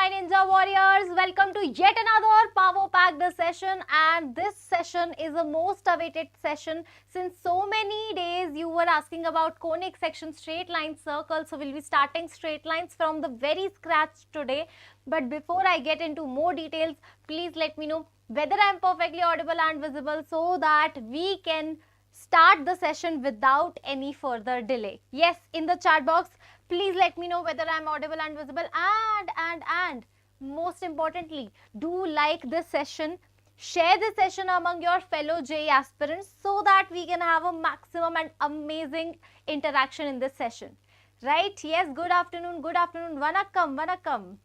my ninja warriors, welcome to yet another power packed session, and this session is the most awaited session since so many days you were asking about conic section, straight lines, circles. So we'll be starting straight lines from the very scratch today. But before I get into more details, please let me know whether I am perfectly audible and visible so that we can start the session without any further delay. Yes, in the chat box, please let me know whether I am audible and visible, and most importantly, do like this session, share this session among your fellow JEE aspirants so that we can have a maximum and amazing interaction in this session. Right? Yes, good afternoon, vanakkam, vanakkam.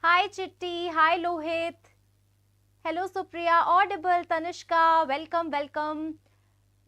Hi Chitti, hi Lohit. Hello Supriya, audible, Tanishka, welcome, welcome.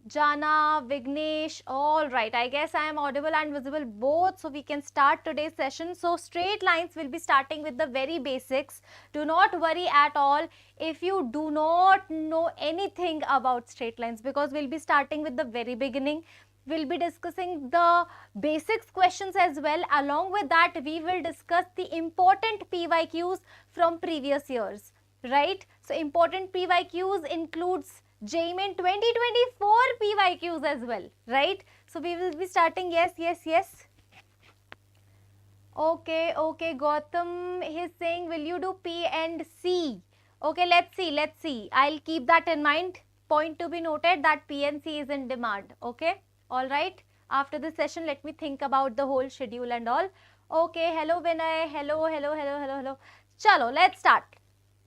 Jana, Vignesh, all right. I guess I am audible and visible both, so we can start today's session. So straight lines will be starting with the very basics. Do not worry at all if you do not know anything about straight lines, because we'll be starting with the very beginning. We'll be discussing the basics questions as well. Along with that, we will discuss the important PYQs from previous years, right? So important PYQs includes JEE Mains 2024 PYQs as well, right? So we will be starting, yes. Okay, Gautam is saying, will you do P and C? Okay, let's see. I'll keep that in mind. Point to be noted that P and C is in demand, okay? All right. After this session, let me think about the whole schedule and all. Okay, hello Vinay, hello. Chalo, let's start.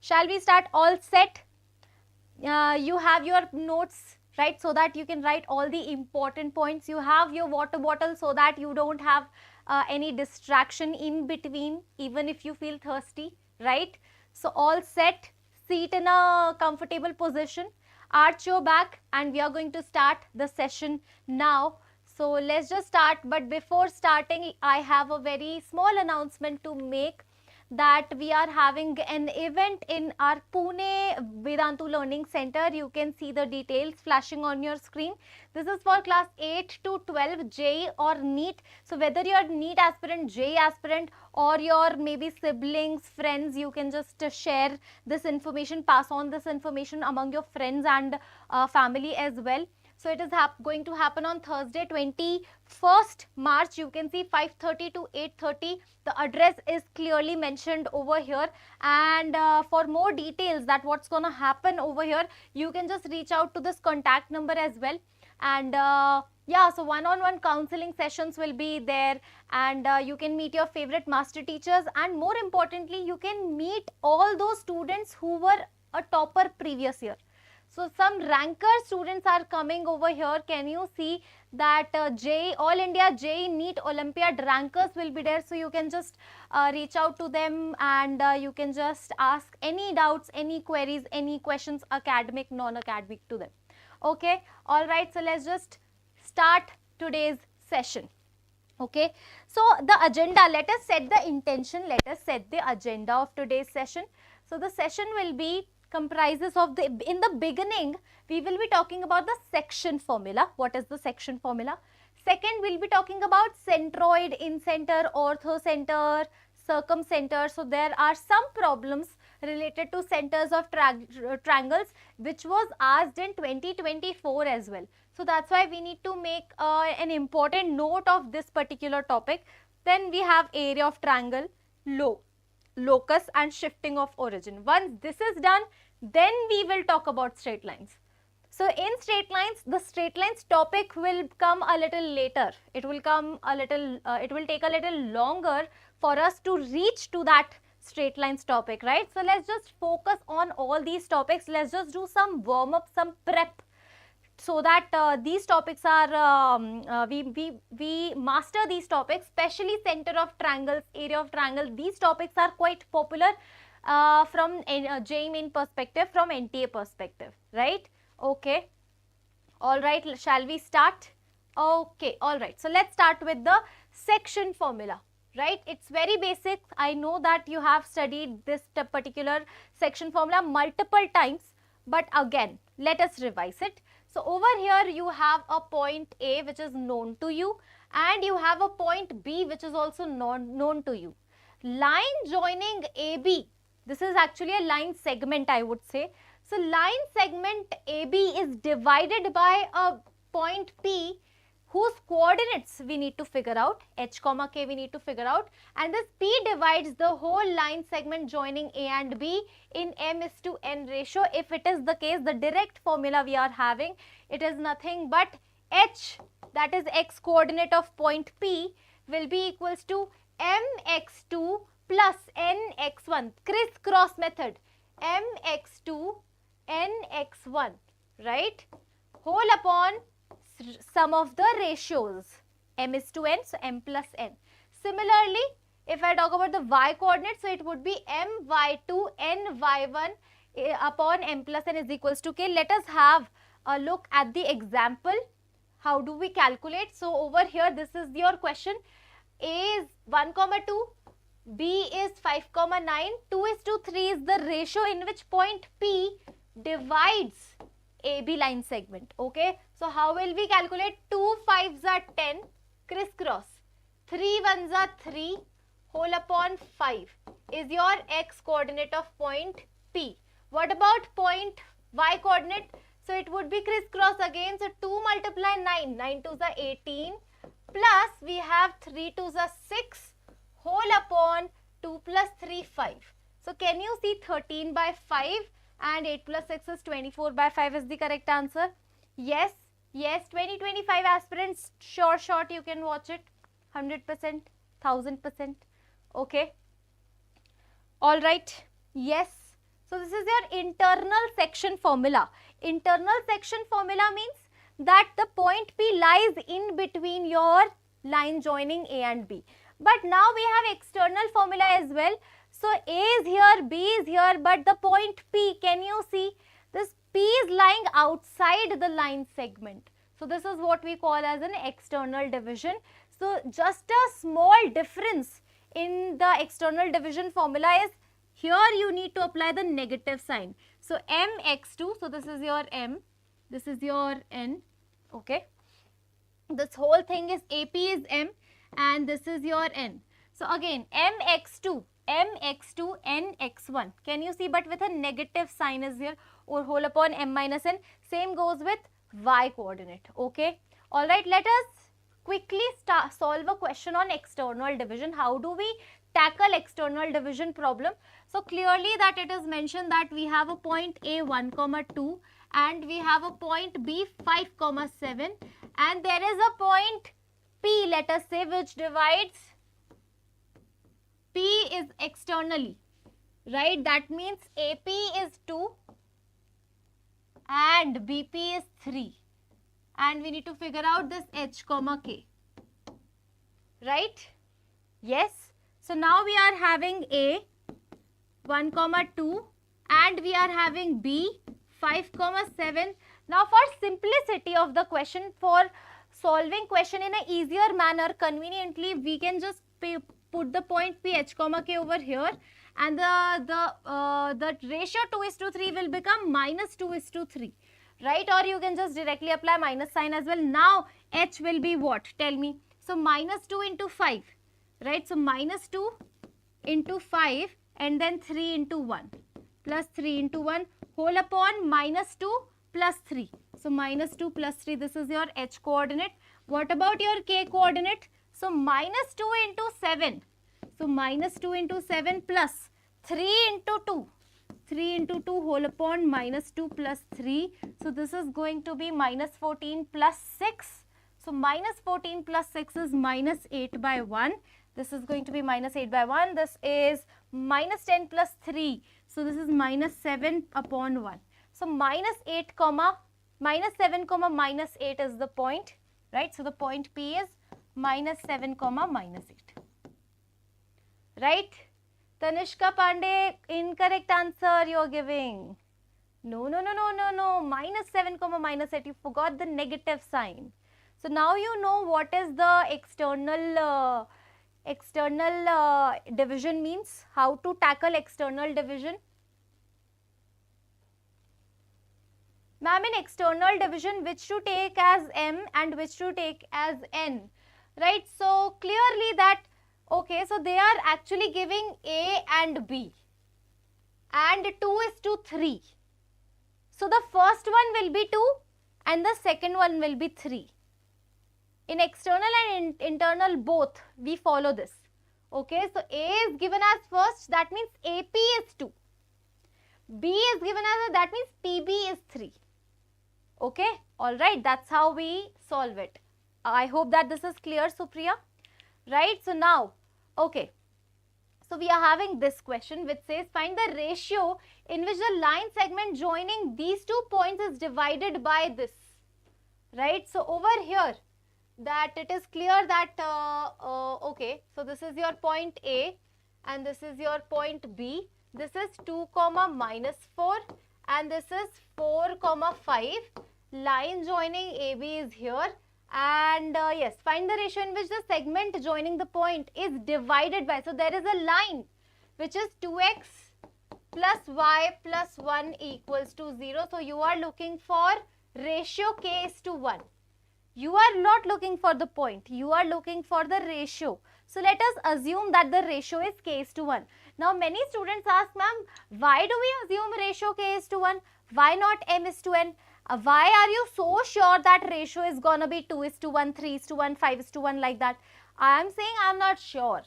Shall we start? All set? You have your notes, right, so that you can write all the important points. You have your water bottle so that you don't have any distraction in between, even if you feel thirsty, right? So all set, seat in a comfortable position, arch your back, and we are going to start the session now. So let's just start. But before starting, I have a very small announcement to make, that we are having an event in our Pune Vedantu Learning Center. You can see the details flashing on your screen. This is for class 8 to 12 JEE or NEET. So whether you are NEET aspirant, JEE aspirant, or your maybe siblings, friends, you can just share this information, pass on this information among your friends and family as well. So it is going to happen on Thursday, 21st March. You can see 5:30 to 8:30. The address is clearly mentioned over here. And for more details that what's going to happen over here, you can just reach out to this contact number as well. And yeah, so one-on-one counseling sessions will be there, and you can meet your favorite master teachers, and more importantly, you can meet all those students who were a topper previous year. So some ranker students are coming over here. Can you see that JEE, All India JEE NEET Olympiad rankers will be there. So you can just reach out to them, and you can just ask any doubts, any queries, any questions, academic, non-academic, to them. Okay, all right. So let's just start today's session. Okay, so the agenda, let us set the intention, let us set the agenda of today's session. So the session will be comprises of in the beginning, we will be talking about the section formula. What is the section formula? Second, we'll be talking about centroid, incenter, orthocenter, circumcenter. So there are some problems related to centers of triangles which was asked in 2024 as well. So that's why we need to make an important note of this particular topic. Then we have area of triangle, locus, and shifting of origin. Once this is done, then we will talk about straight lines. So in straight lines, the straight lines topic will come a little later. It will come a little, it will take a little longer for us to reach to that straight lines topic, right? So let's just focus on all these topics. Let's just do some warm up, some prep, so that these topics are, we master these topics, especially center of triangles, area of triangle. These topics are quite popular from JEE Mains perspective, from NTA perspective, right? Okay, all right, shall we start? Okay, all right. So let's start with the section formula, right? It's very basic. I know that you have studied this particular section formula multiple times, but again, let us revise it. So over here you have a point A which is known to you, and you have a point B which is also known to you. line joining AB, this is actually a line segment, I would say. So line segment AB is divided by a point P whose coordinates we need to figure out, h comma k we need to figure out, and this P divides the whole line segment joining A and B in m:n ratio. If it is the case, the direct formula we are having, it is nothing but h, that is x coordinate of point P, will be equals to mx2 plus nx1, crisscross method, mx2 nx1, right, whole upon sum of the ratios, m is to n, so m plus n. Similarly, if I talk about the y coordinate, so it would be my2 ny1 upon m plus n is equals to k. Let us have a look at the example. How do we calculate? So over here, this is your question. A is 1, 2, B is 5, 9, 2:3 is the ratio in which point P divides AB line segment. Okay, so how will we calculate? 2 5s are 10, crisscross, 3 1s are 3, whole upon 5 is your x coordinate of point P. What about point y coordinate? So it would be crisscross again. So 2 multiply 9, 9 2s are 18, plus we have 3 2s are 6, whole upon 2 plus 3 5. So can you see 13 by 5 and 8 plus 6 is 24 by 5 is the correct answer? Yes, yes, 2025 aspirants, sure shot you can watch it, 100%, 1000%, okay, all right, yes. So this is your internal section formula. Internal section formula means that the point P lies in between your line joining A and B. But now we have external formula as well. So A is here, B is here, but the point P, can you see? This P is lying outside the line segment. So this is what we call as an external division. So just a small difference in the external division formula is, here you need to apply the negative sign. So mx2, so this is your m, this is your n, okay. This whole thing is AP is m and this is your n. So again mx2 nx1, can you see, but with a negative sign is here, or whole upon m minus n. Same goes with y coordinate, okay. All right, let us quickly solve a question on external division. How do we tackle external division problem? So clearly that it is mentioned that we have a point A 1, 2 and we have a point B 5, 7 and there is a point P, let us say, which divides, P is externally, right? That means AP is 2 and BP is 3 and we need to figure out this h comma k, right? Yes. So now we are having A 1, 2 and we are having B 5, 7. Now for simplicity of the question, for solving question in an easier manner, conveniently we can just put the point P h comma k over here and the ratio 2:3 will become minus 2:3, right? Or you can just directly apply minus sign as well. Now h will be what? Tell me. So minus 2 into 5, right? So minus 2 into 5 and then 3 into 1 plus 3 into 1 whole upon minus 2 plus 3. So minus 2 plus 3, this is your h coordinate. What about your k coordinate? So minus 2 into 7. So minus 2 into 7 plus 3 into 2. 3 into 2 whole upon minus 2 plus 3. So this is going to be minus 14 plus 6. So minus 14 plus 6 is minus 8 by 1. This is going to be minus 8 by 1. This is minus 10 plus 3. So this is minus 7 upon 1. So minus 8 comma minus 7 comma minus 8 is the point, right? So the point P is minus 7 comma minus 8, right? Tanishka Pandey, incorrect answer you are giving. No, no, no, no, no, no. Minus 7 comma minus 8. You forgot the negative sign. So now you know what is the external division means, how to tackle external division. Ma'am, in external division, which to take as m and which to take as n, right? So clearly that Okay, so they are actually giving A and B and 2:3. So the first one will be 2 and the second one will be 3. In external and internal both, we follow this. Okay, so A is given as first, that means AP is 2. B is given as, that means PB is 3. Okay, alright, that's how we solve it. I hope that this is clear, Supriya. Right, so now, okay. So we are having this question which says find the ratio in which the line segment joining these 2 points is divided by this. Right, so over here, that it is clear that, okay, so this is your point A and this is your point B. This is 2, -4 and this is 4, 5. Line joining AB is here and yes, find the ratio in which the segment joining the point is divided by. So there is a line which is 2x plus y plus 1 equals to 0. So you are looking for ratio k is to 1. You are not looking for the point, you are looking for the ratio. So let us assume that the ratio is k is to 1. Now many students ask, ma'am, why do we assume ratio k is to 1? Why not m is to n? Why are you so sure that ratio is gonna be 2:1, 3:1, 5:1 like that? I am saying I am not sure.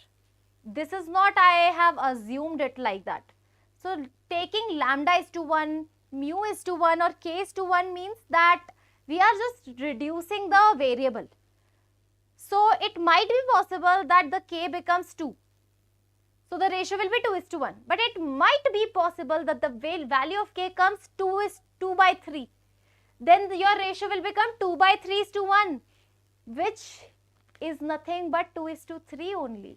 This is not I have assumed it like that. So taking lambda is to 1, mu is to 1 or k is to 1 means that we are just reducing the variable. So it might be possible that the k becomes 2. So the ratio will be 2:1. But it might be possible that the value of k comes 2:3. Then your ratio will become 2:3:1, which is nothing but 2:3 only.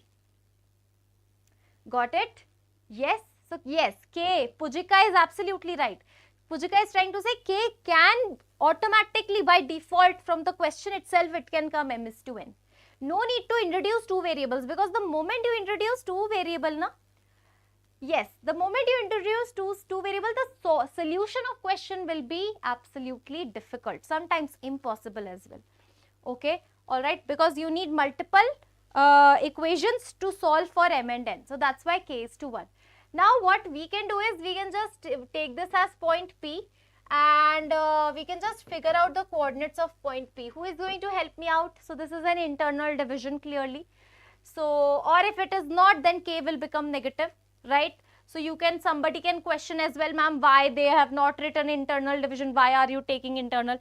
Got it? Yes. So yes, k, Pujika is absolutely right. Pujika is trying to say k can automatically by default from the question itself it can come m is to n. No need to introduce 2 variables because the moment you introduce 2 variable, na, yes, the moment you introduce two variable, the solution of question will be absolutely difficult, sometimes impossible as well. Okay, alright, because you need multiple equations to solve for m and n. So that's why k is to 1. Now what we can do is we can just take this as point P and we can just figure out the coordinates of point P. Who is going to help me out? So this is an internal division clearly. So, or if it is not, then k will become negative, right? So you can, somebody can question as well, ma'am, why they have not written internal division, why are you taking internal?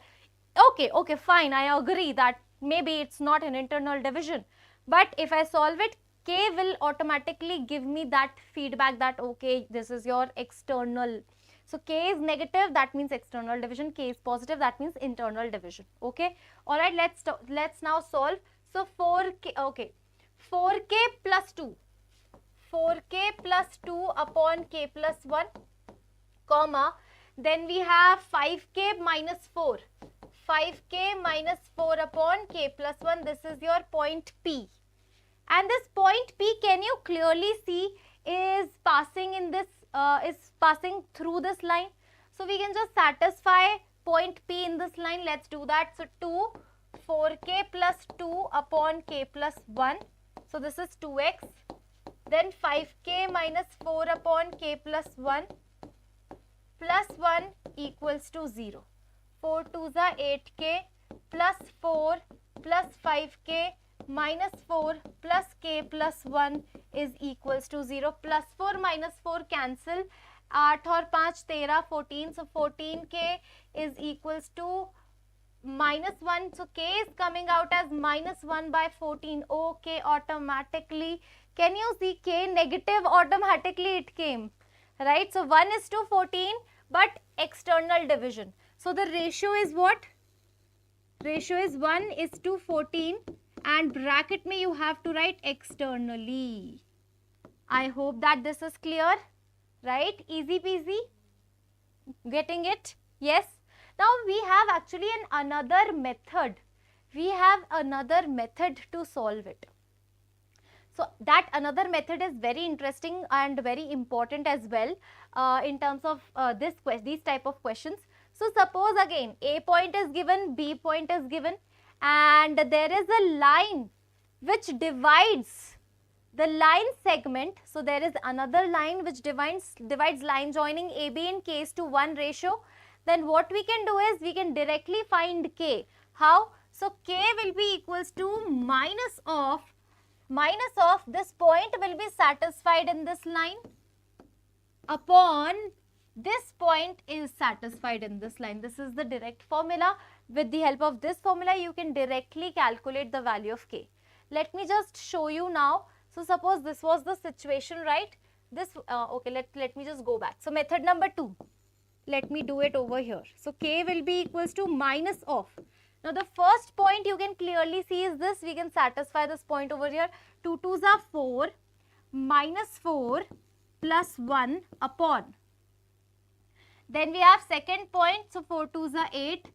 Okay, fine, I agree that maybe it's not an internal division. But if I solve it, k will automatically give me that feedback that okay, this is your external. So k is negative, that means external division. K is positive, that means internal division. Okay. All right. Let's now solve. So 4k. Okay. 4k plus 2. 4k plus 2 upon k plus 1, comma. Then we have 5k minus 4. 5k minus 4 upon k plus 1. This is your point P. And this point P, can you clearly see, is passing in this, is passing through this line. So we can just satisfy point P in this line. Let's do that. So 4k plus 2 upon k plus 1. So this is 2x. Then 5k minus 4 upon k plus 1 plus 1 equals to 0. 4 2s are 8k plus 4 plus 5k minus 4 plus k plus 1 is equals to 0. Plus 4 minus 4 cancel. 8 और 5 13 14. So 14k is equals to minus 1. So k is coming out as minus 1 by 14. Okay, automatically. Can you see k negative? Automatically it came. Right? So 1:14, but external division. So the ratio is what? Ratio is 1:14. And bracket में you have to write externally. I hope that this is clear, right? Easy peasy. Getting it? Yes. Now we have actually another method. We have another method to solve it. So that another method is very interesting and very important as well in terms of these type of questions. So suppose again A point is given, B point is given, and there is a line which divides the line segment, so there is another line which divides line joining AB and K is to 1 ratio, then what we can do is we can directly find K. How? So K will be equals to minus of this point will be satisfied in this line upon this point is satisfied in this line. This is the direct formula. With the help of this formula, you can directly calculate the value of K. Let me just show you now. So suppose this was the situation, right? This, okay, let me just go back. So method number 2, let me do it over here. So K will be equals to minus of. Now the first point you can clearly see is this. We can satisfy this point over here. 2 2s are 4, minus 4 plus 1 upon. Then we have second point. So 4 2s are 8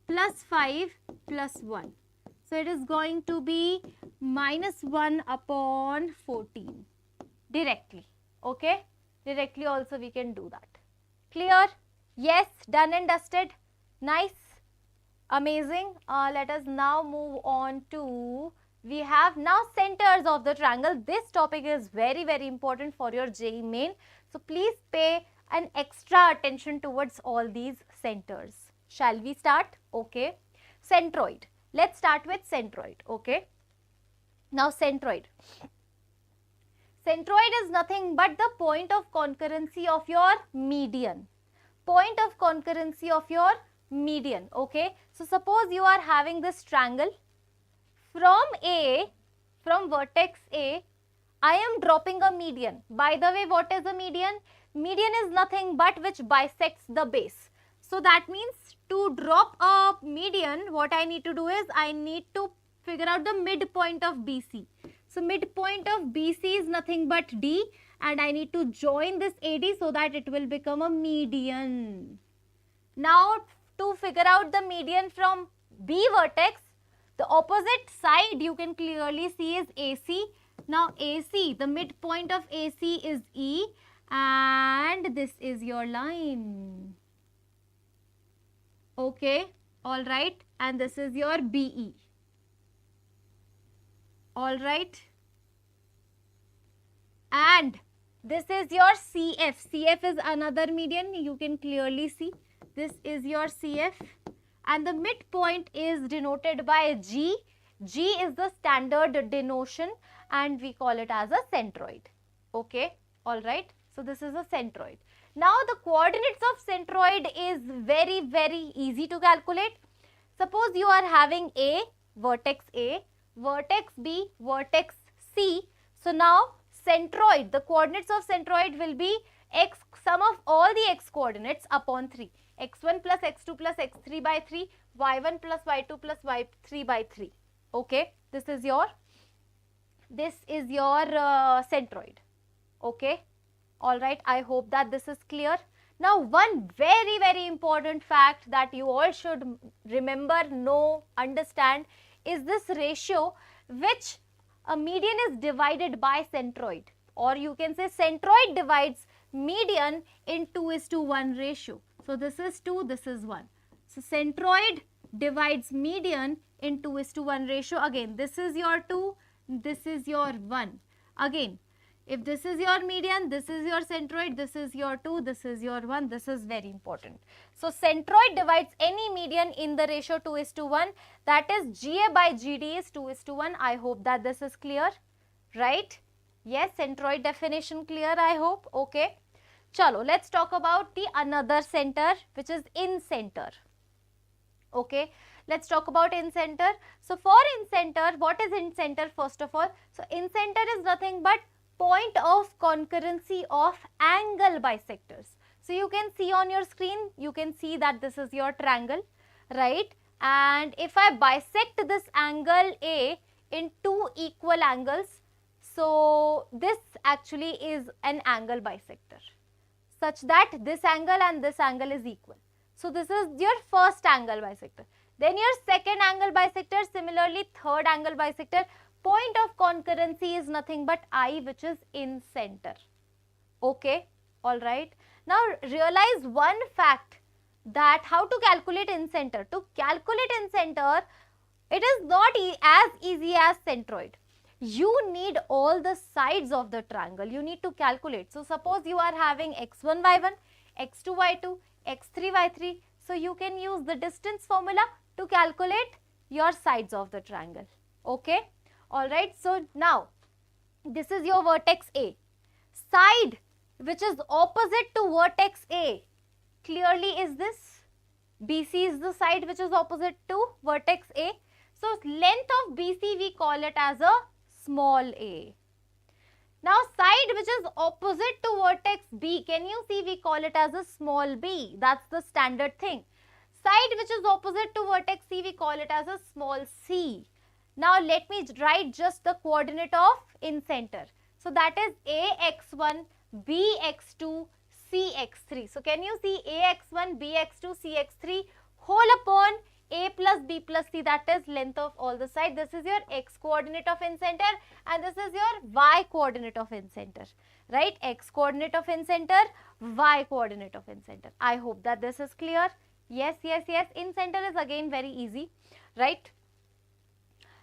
plus 5 plus 1. So it is going to be minus 1 upon 14 directly. Okay. Directly also we can do that. Clear? Yes. Done and dusted. Nice. Amazing. Let us now move on to, we have now centers of the triangle. This topic is very, very important for your JEE Main. So please pay an extra attention towards all these centers. Shall we start? Okay. Centroid. Let's start with centroid. Okay. Now centroid. Centroid is nothing but the point of concurrency of your median. Point of concurrency of your median. Okay. So suppose you are having this triangle from A, from vertex A, I am dropping a median. By the way, what is a median? Median is nothing but which bisects the base. So that means to drop a median, what I need to do is I need to figure out the midpoint of BC. So midpoint of BC is nothing but D, and I need to join this AD so that it will become a median. Now to figure out the median from B vertex, the opposite side you can clearly see is AC. Now AC, the midpoint of AC is E, and this is your line. Okay, all right, and this is your BE. All right, and this is your CF. CF is another median. You can clearly see this is your CF, and the midpoint is denoted by G. G is the standard denotation, and we call it as a centroid. Okay, all right. So this is a centroid. Now the coordinates of centroid is very, very easy to calculate. Suppose you are having A, vertex A, vertex B, vertex C. So now centroid, the coordinates of centroid will be x, sum of all the x coordinates upon 3. x1 plus x2 plus x3 by 3, y1 plus y2 plus y3 by 3. Okay, this is your centroid. Okay. All right, I hope that this is clear. Now, one very, very important fact that you all should remember, know, understand is this ratio which a median is divided by centroid, or you can say centroid divides median in 2:1 ratio. So, this is 2, this is 1. So, centroid divides median in 2:1 ratio. Again, this is your 2, this is your 1. Again, if this is your median, this is your centroid, this is your 2, this is your 1, this is very important. So, centroid divides any median in the ratio 2:1, that is GA by GD is 2:1. I hope that this is clear, right? Yes, centroid definition clear, I hope. Okay. Chalo, let's talk about the another center which is in center. Okay. Let's talk about in center. So, for in center, what is in center first of all? So, in center is nothing but point of concurrency of angle bisectors. So, you can see on your screen, you can see that this is your triangle, right? And if I bisect this angle A in 2 equal angles, so this actually is an angle bisector such that this angle and this angle is equal. So, this is your first angle bisector. Then your second angle bisector, similarly third angle bisector. Point of concurrency is nothing but I, which is in center. Okay, all right. Now realize one fact, that how to calculate in center. To calculate in center, it is not as easy as centroid. you need all the sides of the triangle. You need to calculate. So suppose you are having x1, y1, x2, y2, x3, y3. So you can use the distance formula to calculate your sides of the triangle. Okay. Alright. So now this is your vertex A. Side which is opposite to vertex A clearly is this. BC is the side which is opposite to vertex A. So length of BC we call it as a small a. Now side which is opposite to vertex B, can you see we call it as a small b. That's the standard thing. Side which is opposite to vertex C, we call it as a small c. Now let me write just the coordinate of in center. So that is AX1, BX2, CX3. So can you see AX1, BX2, CX3 whole upon A plus B plus C, that is length of all the side. This is your X coordinate of in center and this is your Y coordinate of in center, right? X coordinate of in center, Y coordinate of in center. I hope that this is clear. Yes, yes, yes. In center is again very easy, right?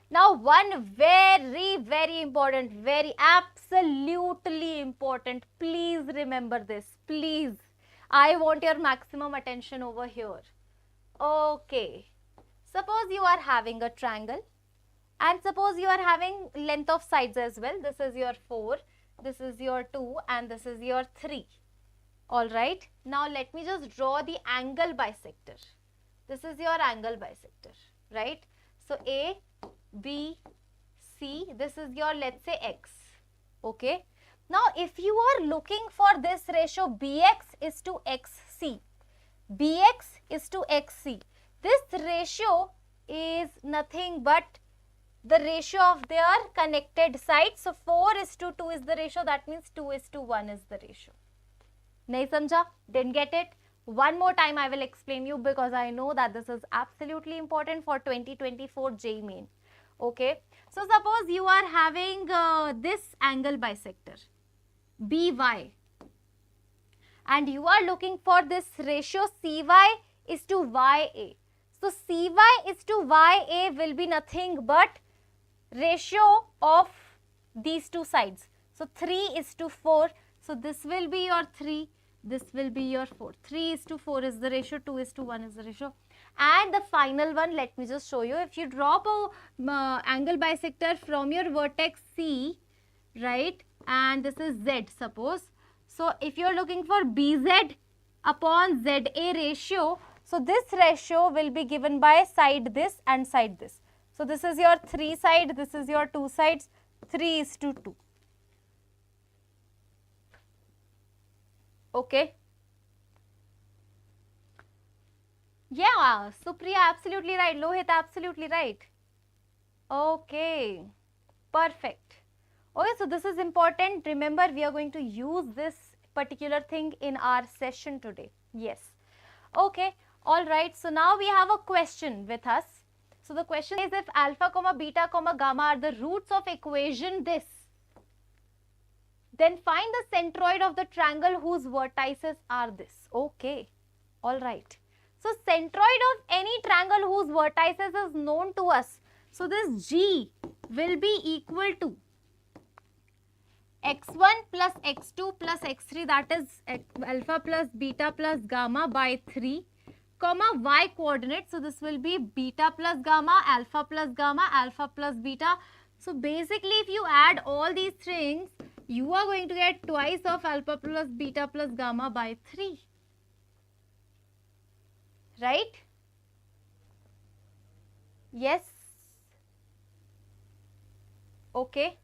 Now one very important, very absolutely important, please remember this, please. I want your maximum attention over here. Okay. Suppose you are having a triangle and suppose you are having length of sides as well. This is your 4, this is your 2 and this is your 3. Alright. Now let me just draw the angle bisector. This is your angle bisector, right? So A, B, C, this is your, let's say, X. Okay. Now if you are looking for this ratio BX is to XC, BX is to XC, this ratio is nothing but the ratio of their connected sides. So 4:2 is the ratio, that means 2:1 is the ratio. Nahi samjha? Didn't get it? One more time I will explain you because I know that this is absolutely important for 2024 JEE Main. Okay. So suppose you are having this angle bisector BY and you are looking for this ratio CY is to YA. So CY is to YA will be nothing but ratio of these two sides. So 3:4. So this will be your 3, this will be your 4. 3:4 is the ratio, 2:1 is the ratio. And the final one, let me just show you. If you drop a angle bisector from your vertex C, right, and this is Z suppose. So if you are looking for BZ upon ZA ratio, so this ratio will be given by side this and side this. So this is your 3 side, this is your 2 sides, 3:2. Okay. Yeah, Supriya, absolutely right. Lohit, absolutely right. Okay, perfect. Okay, so this is important. Remember, we are going to use this particular thing in our session today. Yes. Okay, all right. So now we have a question with us. So the question is, if alpha, comma, beta, comma, gamma are the roots of equation this, then find the centroid of the triangle whose vertices are this. Okay, all right. So centroid of any triangle whose vertices is known to us. So this G will be equal to x1 plus x2 plus x3, that is alpha plus beta plus gamma by 3, comma y coordinate. So this will be beta plus gamma, alpha plus beta. So basically if you add all these things, you are going to get twice of alpha plus beta plus gamma by 3. Right? Yes. Okay.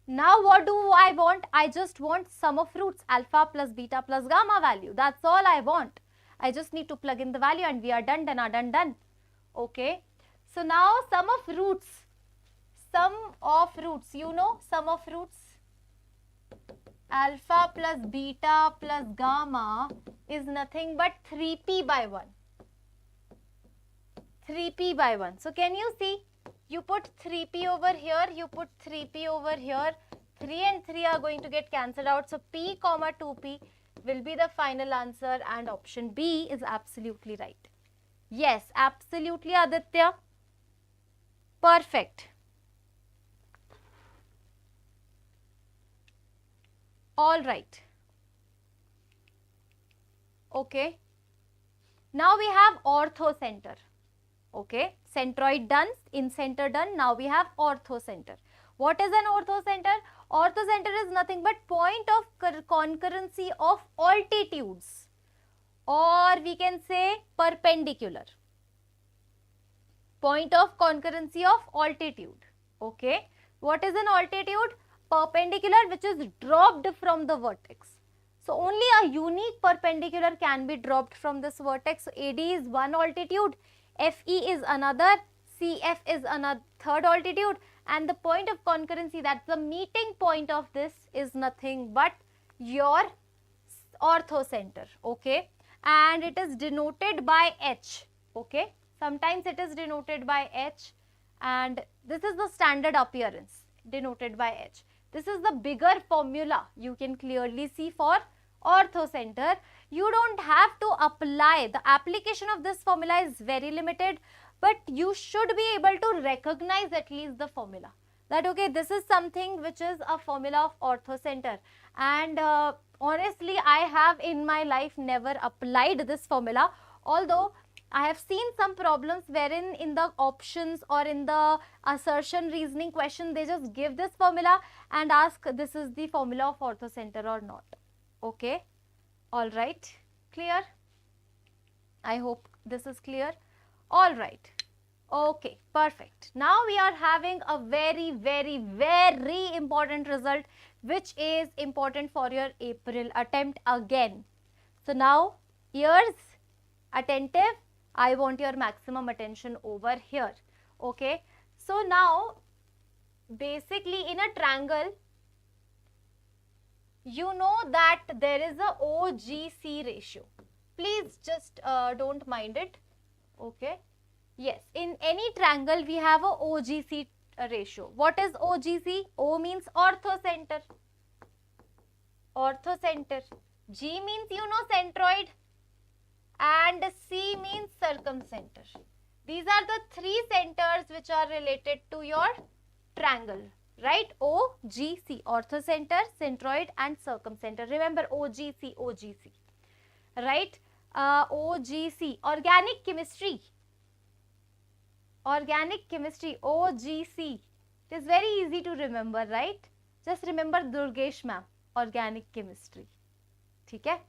Now what do I want? I just want sum of roots, alpha plus beta plus gamma value. That's all I want. I just need to plug in the value and we are done, done. Okay. So now sum of roots, you know sum of roots. Alpha plus beta plus gamma is nothing but 3p by 1. 3p by 1. So can you see? You put 3p over here, you put 3p over here. 3 and 3 are going to get cancelled out. So p comma 2p will be the final answer and option B is absolutely right. Yes, absolutely Aditya. Perfect. All right. Okay. Now we have orthocenter. Okay. Centroid done, in center done. Now we have orthocenter. What is an orthocenter? Orthocenter is nothing but point of concurrency of altitudes, or we can say perpendicular. Point of concurrency of altitude. Okay. What is an altitude? Perpendicular which is dropped from the vertex. So only a unique perpendicular can be dropped from this vertex. So AD is one altitude, FE is another, CF is another third altitude, and the point of concurrency, that's the meeting point of this, is nothing but your orthocenter. Okay, and it is denoted by H. Okay, sometimes it is denoted by H, and this is the standard appearance, denoted by H. This is the bigger formula you can clearly see for orthocenter. You don't have to apply, the application of this formula is very limited, but you should be able to recognize at least the formula, that okay, this is something which is a formula of orthocenter. And honestly, I have in my life never applied this formula, although I have seen some problems wherein in the options or in the assertion reasoning question, they just give this formula and ask this is the formula of orthocenter or not. Okay, all right, clear? I hope this is clear. All right, okay, perfect. Now we are having a very, very, very important result, which is important for your April attempt again. So now, ears attentive, I want your maximum attention over here. Okay, so now basically in a triangle, you know that there is a OGC ratio. Please just don't mind it. Okay, yes, in any triangle we have a OGC ratio. What is OGC? O means orthocenter. Orthocenter. G means, you know, centroid, and C means circumcenter. These are the three centers which are related to your triangle, right? OGC, orthocenter, centroid and circumcenter. Remember OGC, OGC, right? OGC, organic chemistry. Organic chemistry, OGC. It is very easy to remember, right? Just remember Durgesh ma'am, organic chemistry. Okay?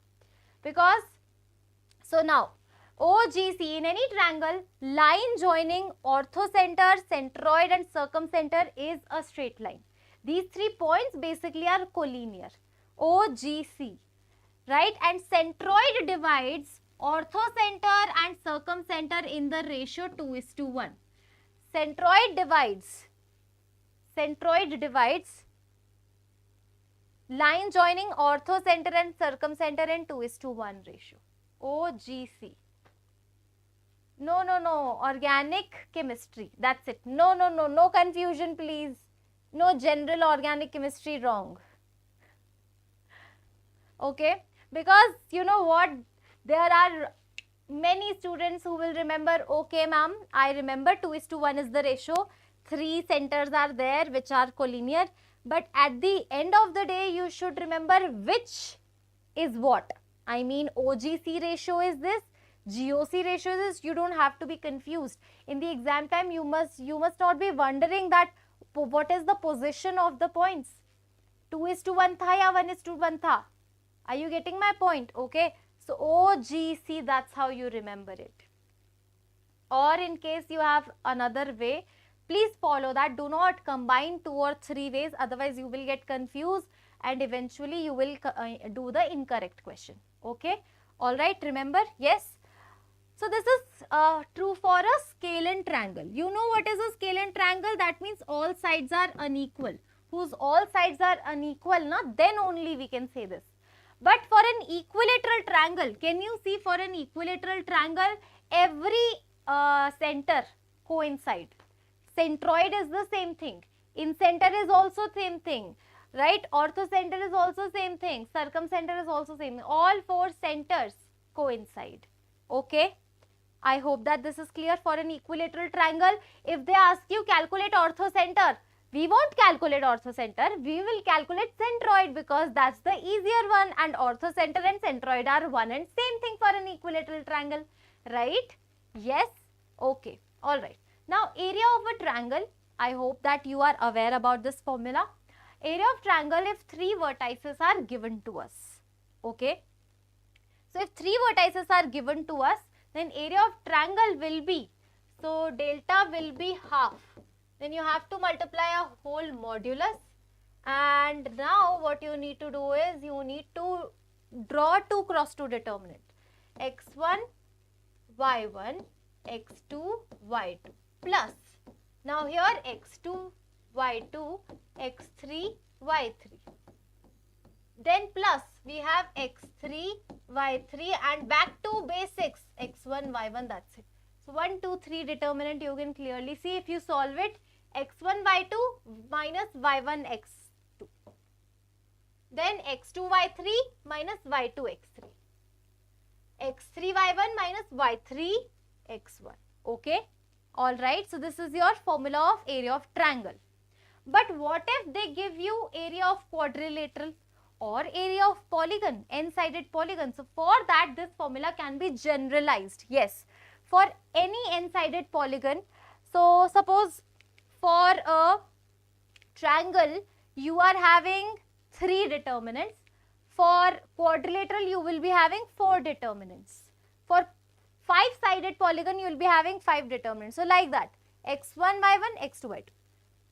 Because, so now, OGC, in any triangle, line joining orthocenter, centroid and circumcenter is a straight line. These 3 points basically are collinear. OGC, right? And centroid divides orthocenter and circumcenter in the ratio 2:1. Centroid divides line joining orthocenter and circumcenter in 2:1 ratio. OGC. No, organic chemistry. That's it. No confusion, please. No general organic chemistry, wrong. Okay, because you know what, there are many students who will remember, okay ma'am, I remember 2:1 is the ratio, 3 centers are there which are collinear, but at the end of the day you should remember which is what. I mean, OGC ratio is this, GOC ratio is this. You don't have to be confused. In the exam time, you must not be wondering that what is the position of the points. 2:1 tha ya 1:1 tha. Are you getting my point? Okay. So OGC, that's how you remember it. Or in case you have another way, please follow that. Do not combine 2 or 3 ways. Otherwise, you will get confused and eventually you will do the incorrect question. Okay. All right. Remember? Yes. So this is true for a scalene triangle. You know what is a scalene triangle? That means all sides are unequal. Whose all sides are unequal, then only we can say this. But for an equilateral triangle, can you see, for an equilateral triangle, every center coincide. Centroid is the same thing. In center is also same thing, right? Orthocenter is also same thing. Circumcenter is also same. All 4 centers coincide. Okay. I hope that this is clear for an equilateral triangle. If they ask you calculate orthocenter, We won't calculate orthocenter, we will calculate centroid because that's the easier one, and orthocenter and centroid are one and same thing for an equilateral triangle, right? Yes? Okay, alright. Now area of a triangle, I hope that you are aware about this formula. Area of triangle if 3 vertices are given to us, okay? So if 3 vertices are given to us, then area of triangle will be, so delta will be half. Then you have to multiply a whole modulus, and now what you need to do is you need to draw 2 cross 2 determinant, x1, y1, x2, y2 plus, now here x2, y2, x3, y3, then plus we have x3, y3 and back to basics, x1, y1, that's it. So 1, 2, 3 determinant you can clearly see if you solve it, x1, y2 minus y1, x2. Then x2, y3 minus y2, x3. x3, y1 minus y3, x1. Okay? Alright, so this is your formula of area of triangle. But what if they give you area of quadrilateral or area of polygon, n-sided polygon? So for that this formula can be generalized. Yes. For any n-sided polygon, so suppose for a triangle you are having 3 determinants, for quadrilateral you will be having 4 determinants, for 5-sided polygon you will be having 5 determinants. So like that, x1, y1, x2, y2,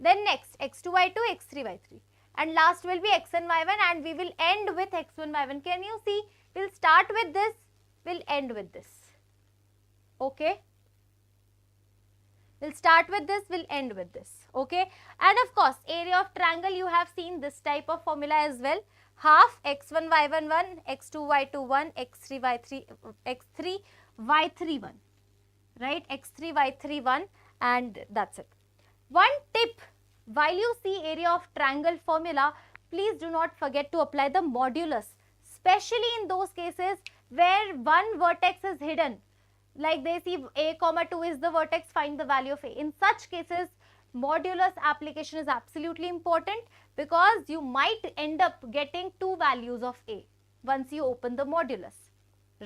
then next x2, y2, x3, y3, and last will be xn, y1, and we will end with x1, y1. Can you see? We'll start with this, we'll end with this. Okay, we'll start with this, we'll end with this. Okay, and of course area of triangle you have seen this type of formula as well, half x1 y1 1, x2 y2 1, x3 y3 1, right, x3 y3 1, and that's it. One tip, while you see area of triangle formula, please do not forget to apply the modulus, especially in those cases where one vertex is hidden. Like they see a comma 2 is the vertex, find the value of a. In such cases, modulus application is absolutely important because you might end up getting 2 values of a once you open the modulus,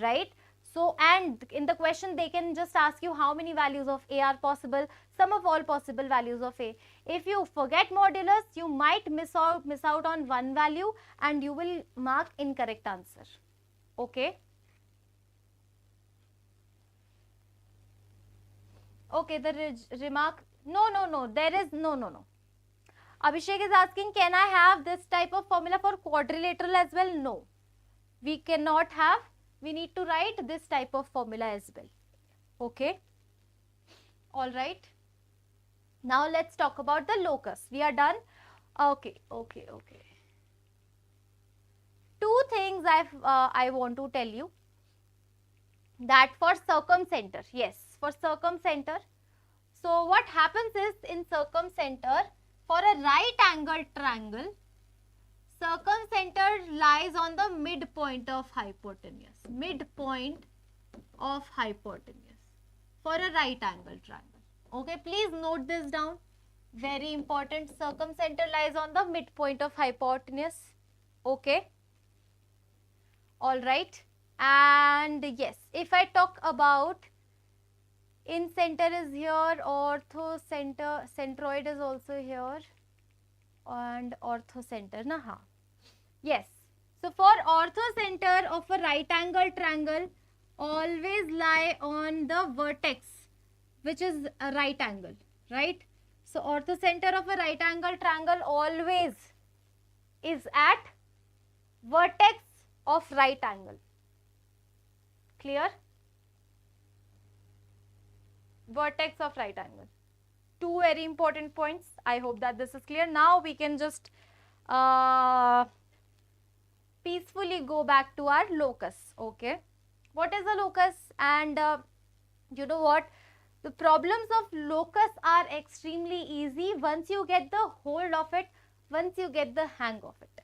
right? So, and in the question they can just ask you how many values of a are possible, sum of all possible values of a. If you forget modulus, you might miss out on one value and you will mark incorrect answer. Okay. Okay, the remark, no, there is no. Abhishek is asking, can I have this type of formula for quadrilateral as well? No, we cannot have, we need to write this type of formula as well. Okay, alright. Now let's talk about the locus. We are done. Okay. Two things I want to tell you, that for circumcenter, yes, for circumcenter. So what happens is in circumcenter, for a right angled triangle, circumcenter lies on the midpoint of hypotenuse. Midpoint of hypotenuse for a right angled triangle. Okay, please note this down. Very important. Circumcenter lies on the midpoint of hypotenuse. Okay. Alright. And yes, if I talk about in center is here, orthocenter, centroid is also here, and orthocenter, naha. Yes. So for orthocenter of a right angle triangle, always lie on the vertex, which is a right angle, right? So orthocenter of a right angle triangle always is at vertex of right angle. Clear? Vertex of right angle. Two very important points. I hope that this is clear. Now we can just peacefully go back to our locus. Okay, what is a locus? And you know what, the problems of locus are extremely easy once you get the hold of it, once you get the hang of it.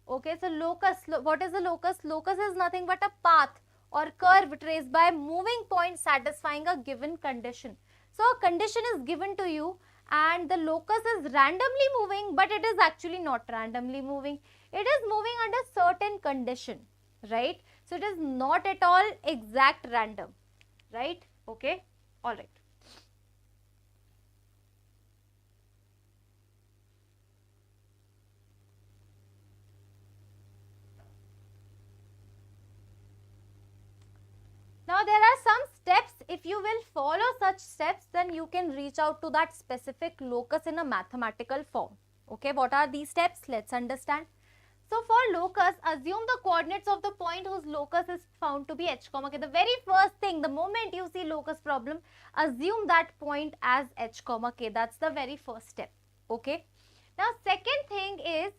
Okay, so locus, what is a locus? Locus is nothing but a path or curve traced by moving points satisfying a given condition. So a condition is given to you and the locus is randomly moving, but it is actually not randomly moving. It is moving under certain condition, right? So it is not at all exact random, right? Okay, all right. Now there are some steps. If you will follow such steps, then you can reach out to that specific locus in a mathematical form. Okay, what are these steps? Let's understand. So for locus, assume the coordinates of the point whose locus is found to be h comma k. The very first thing, the moment you see locus problem, assume that point as h comma k. That's the very first step. Okay. Now second thing is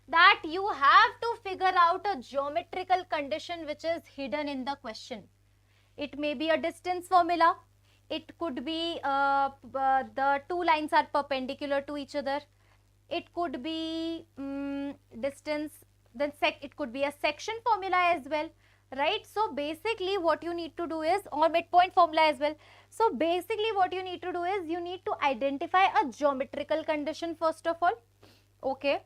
that you have to figure out a geometrical condition which is hidden in the question. It may be a distance formula. It could be the two lines are perpendicular to each other. It could be distance, then it could be a section formula as well, right? So basically what you need to do is, or midpoint formula as well. So basically what you need to do is, you need to identify a geometrical condition first of all, okay?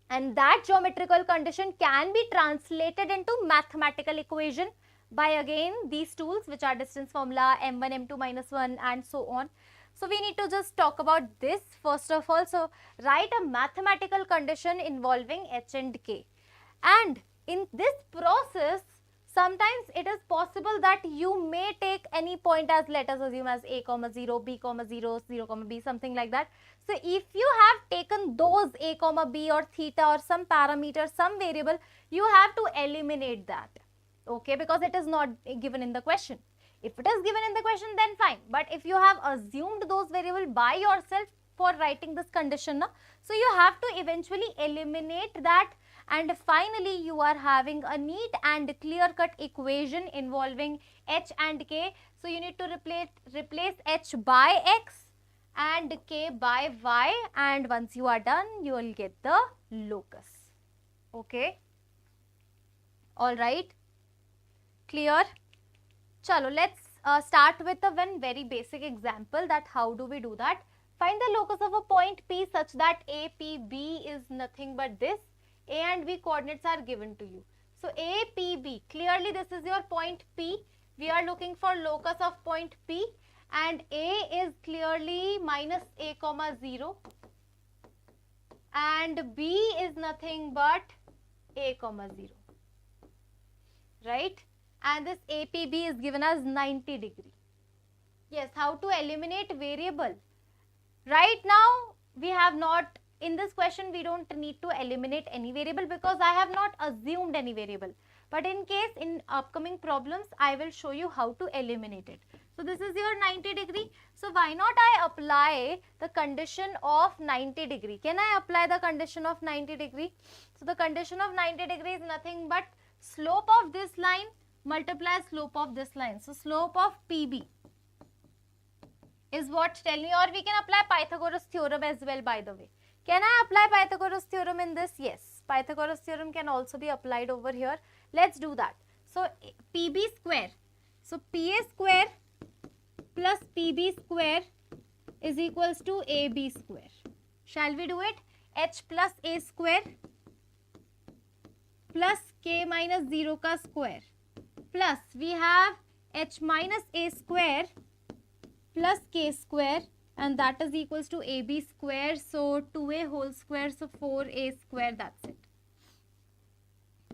And that geometrical condition can be translated into mathematical equation by again these tools, which are distance formula, m1, m2 minus 1 and so on. So we need to just talk about this first of all. So write a mathematical condition involving h and k. And in this process, sometimes it is possible that you may take any point as, let us assume as a comma 0, b comma 0, 0 comma b, something like that. So if you have taken those a comma b or theta or some parameter, some variable, you have to eliminate that, okay, because it is not given in the question. If it is given in the question, then fine. But if you have assumed those variable by yourself for writing this condition, so you have to eventually eliminate that, and finally you are having a neat and clear-cut equation involving h and k. So you need to replace h by x and k by y, and once you are done, you will get the locus. Okay, all right, clear? Chalo, let's start with a one very basic example, that how do we do that. Find the locus of a point P such that A, P, B is nothing but this. A and B coordinates are given to you. So A, P, B, clearly this is your point P. We are looking for locus of point P, and A is clearly minus A comma 0 and B is nothing but A comma 0, right? And this APB is given as 90 degree. Yes, how to eliminate variable? Right now, we have not, in this question, we don't need to eliminate any variable because I have not assumed any variable. But in case, in upcoming problems, I will show you how to eliminate it. So this is your 90 degree. So why not I apply the condition of 90 degree? Can I apply the condition of 90 degree? So the condition of 90 degree is nothing but slope of this line multiply slope of this line. So slope of PB is what, tell me, or we can apply Pythagoras theorem as well, by the way. Can I apply Pythagoras theorem in this? Yes, Pythagoras theorem can also be applied over here. Let's do that. So PB square, so PA square plus PB square is equals to AB square. Shall we do it? H plus A square plus K minus 0 ka square, plus we have h minus a square plus k square, and that is equals to ab square. So 2a whole square, so 4a square, that's it.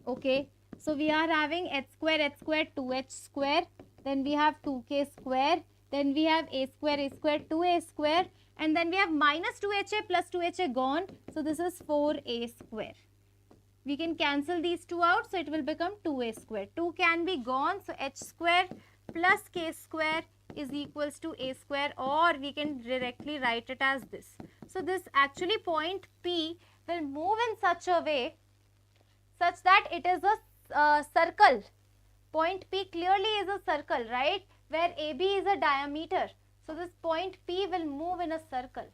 Okay, so we are having h square 2h square, then we have 2k square, then we have a square 2a square, and then we have minus 2ha plus 2ha gone, so this is 4a square. We can cancel these two out, so it will become 2a square. 2 can be gone, so h square plus k square is equals to a square, or we can directly write it as this. So this actually point P will move in such a way such that it is a circle. Point P clearly is a circle, right? Where AB is a diameter. So this point P will move in a circle.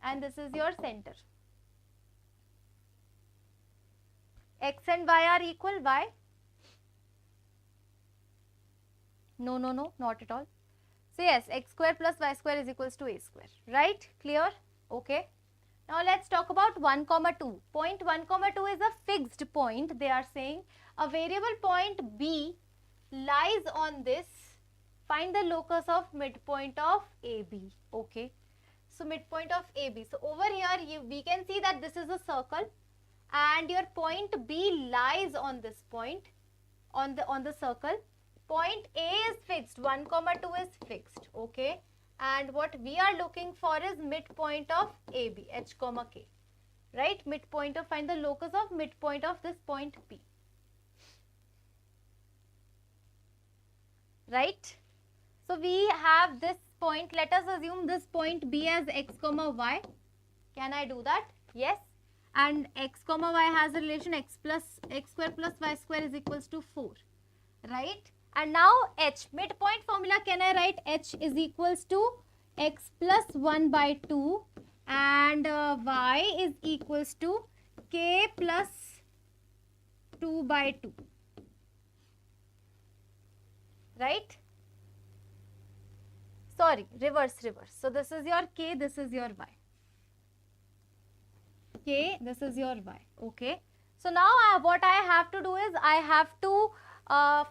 And this is your center. X and Y are equal. Why? No, no, no, not at all. So yes, x square plus y square is equals to a square, right? Clear? Okay. Now let's talk about 1, 2. Point 1, 2 is a fixed point. They are saying a variable point B lies on this. Find the locus of midpoint of AB. Okay. So midpoint of AB. So over here we can see that this is a circle and your point B lies on this point on the circle. Point A is fixed, 1, 2 is fixed, okay, and what we are looking for is midpoint of AB, H, K, right? Midpoint of, find the locus of midpoint of this point P, right? So we have this point, let us assume this point B as x, y. Can I do that? Yes. And x, y has a relation x square plus y square is equals to 4, right? And now h, midpoint formula, can I write h is equals to x plus 1 by 2 and y is equals to k plus 2 by 2, right? Sorry, reverse. So this is your k, this is your y. K, this is your y, okay. So now what I have to do is I have to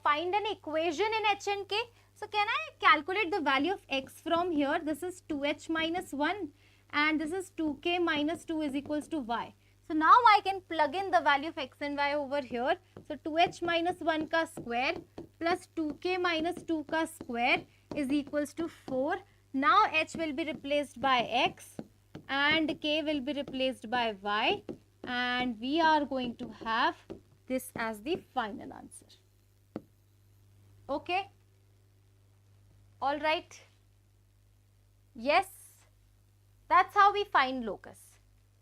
find an equation in h and k. So can I calculate the value of x from here? This is 2h minus 1 and this is 2k minus 2 is equals to y. So now I can plug in the value of x and y over here. So 2h minus 1 ka square plus 2k minus 2 ka square is equals to 4. Now h will be replaced by x and k will be replaced by y, and we are going to have this as the final answer. Okay? All right? Yes? That's how we find locus.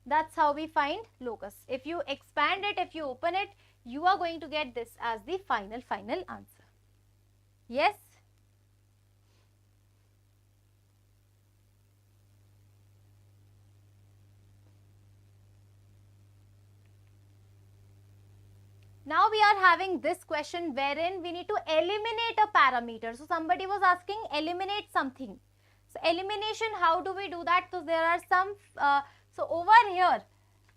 That's how we find locus. If you expand it, if you open it, you are going to get this as the final answer. Yes? Now we are having this question wherein we need to eliminate a parameter. So somebody was asking eliminate something. So elimination, how do we do that? So there are some, so over here,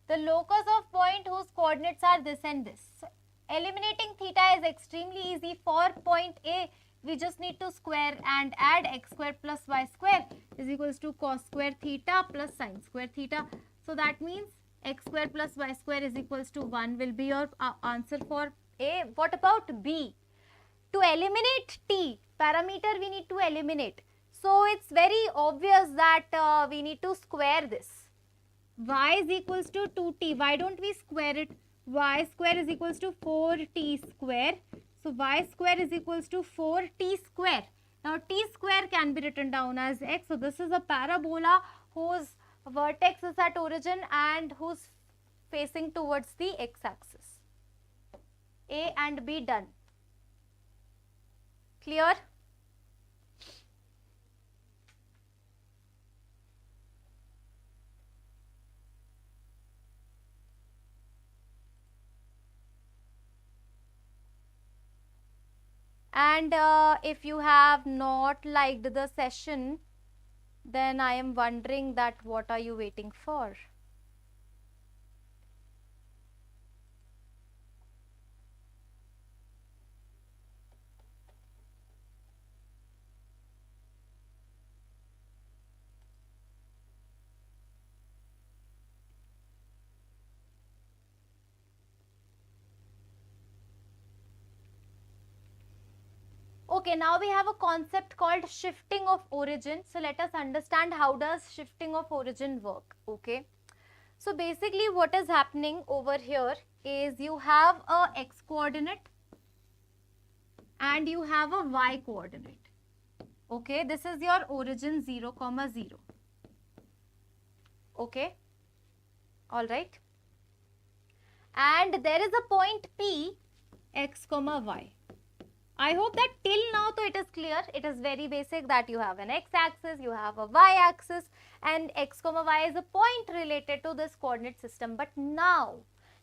the locus of point whose coordinates are this and this. So eliminating theta is extremely easy. For point A, we just need to square and add x square plus y square is equals to cos square theta plus sin square theta. So that means x square plus y square is equals to 1 will be your answer for A. What about B? To eliminate t, parameter we need to eliminate. So it's very obvious that we need to square this. Y is equals to 2t. Why don't we square it? Y square is equals to 4t square. So y square is equals to 4t square. Now t square can be written down as x. So this is a parabola whose vertex is at origin and who's facing towards the x-axis. A and B done. Clear? And if you have not liked the session, then I am wondering that what are you waiting for? Okay, now we have a concept called shifting of origin. So let us understand how does shifting of origin work. Okay, so basically what is happening over here is you have a x coordinate and you have a y coordinate. Okay, this is your origin 0, 0. Okay, all right. And there is a point P, x, y. I hope that till now it is clear. It is very basic that you have an x-axis, you have a y-axis, and x, y is a point related to this coordinate system. But now,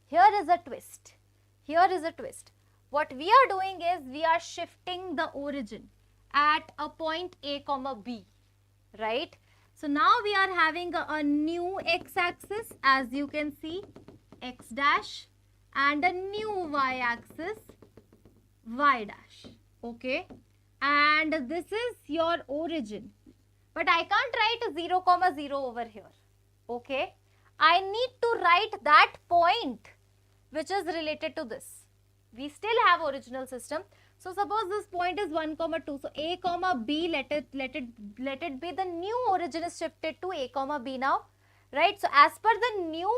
here is a twist. Here is a twist. What we are doing is we are shifting the origin. at a point A comma B, right? So now we are having a new x-axis, as you can see, x dash, and a new y-axis, y dash, okay? And this is your origin. But I can't write 0 comma 0 over here, okay? I need to write that point which is related to this. We still have original system. So suppose this point is 1 comma 2. So A comma B, let it be the new origin is shifted to A comma B now, right? So as per the new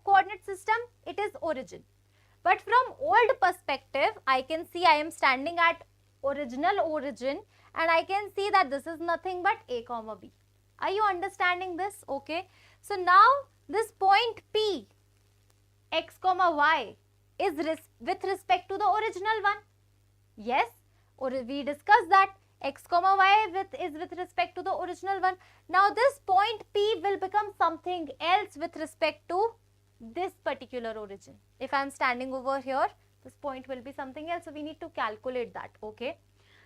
coordinate system, it is origin. But from old perspective, I can see I am standing at original origin, and I can see that this is nothing but A comma B. Are you understanding this? Okay. So now this point P, x comma y, is with respect to the original one. Yes, or we discussed that x comma y is with respect to the original one. Now this point P will become something else with respect to this particular origin. If I am standing over here, this point will be something else. So we need to calculate that. Okay.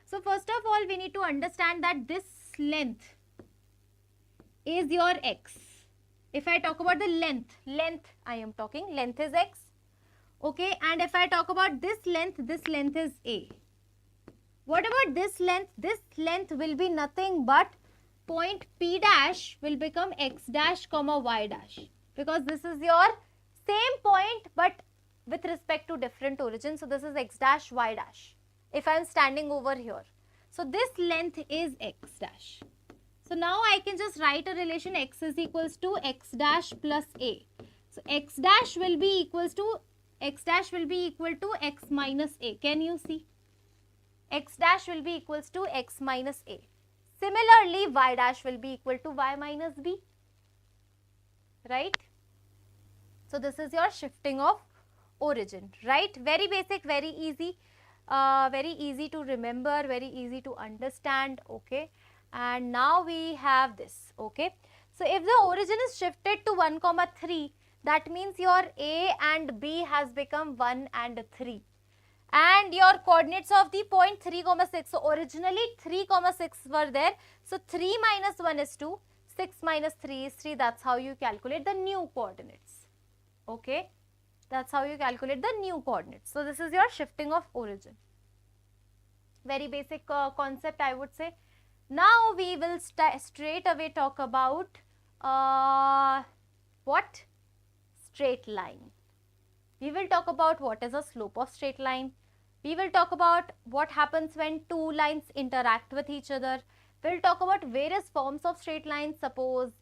So first of all, we need to understand that this length is your x. If I talk about the length I am talking, length is x. Okay. And if I talk about this length is A. What about this length? This length will be nothing but point P dash will become x dash comma y dash, because this is your same point but with respect to different origin. So this is x dash y dash if I am standing over here. So this length is x dash. So now I can just write a relation x is equals to x dash plus A. So x dash will be equal to x minus A. Can you see? X dash will be equals to x minus A. Similarly, y dash will be equal to y minus B, right? So this is your shifting of origin, right? Very basic, very easy to remember, very easy to understand, okay? And now we have this, okay? So if the origin is shifted to 1 comma 3, that means your A and B has become 1 and 3. And your coordinates of the point 3 comma 6. So originally 3 comma 6 were there. So 3 minus 1 is 2. 6 minus 3 is 3. That's how you calculate the new coordinates. Okay. That's how you calculate the new coordinates. So this is your shifting of origin. Very basic concept, I would say. Now we will straight away talk about what? Straight line. We will talk about what is a slope of straight line. We will talk about what happens when two lines interact with each other. We will talk about various forms of straight lines, suppose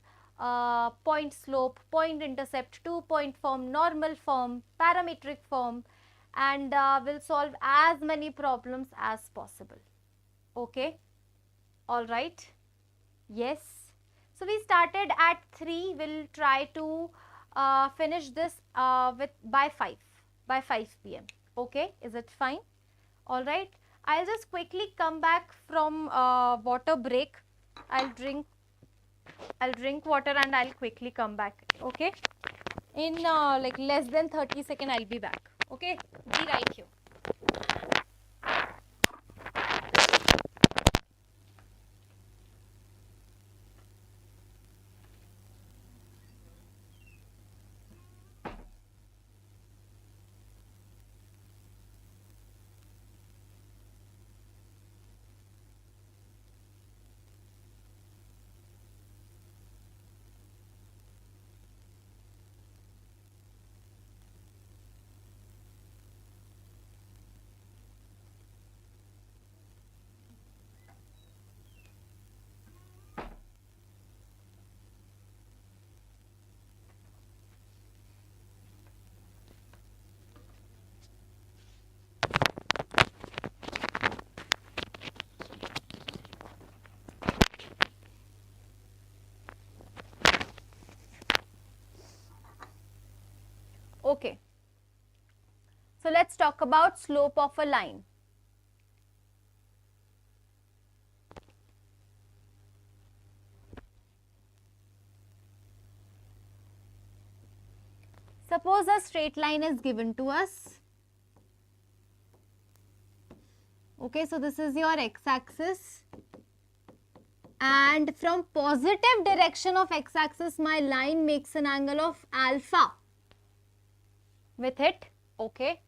point slope, point intercept, 2-point form, normal form, parametric form, and we'll solve as many problems as possible. Okay? Alright? Yes. So we started at 3. We'll try to finish this by 5 p.m. Okay, is it fine? All right, I'll just quickly come back from water break. I'll drink water and I'll quickly come back. Okay, in like less than 30 seconds I'll be back. Okay, be right here. Okay, so let's talk about slope of a line. Suppose a straight line is given to us. Okay, so this is your x-axis, and from positive direction of x-axis my line makes an angle of alpha with it. Okay,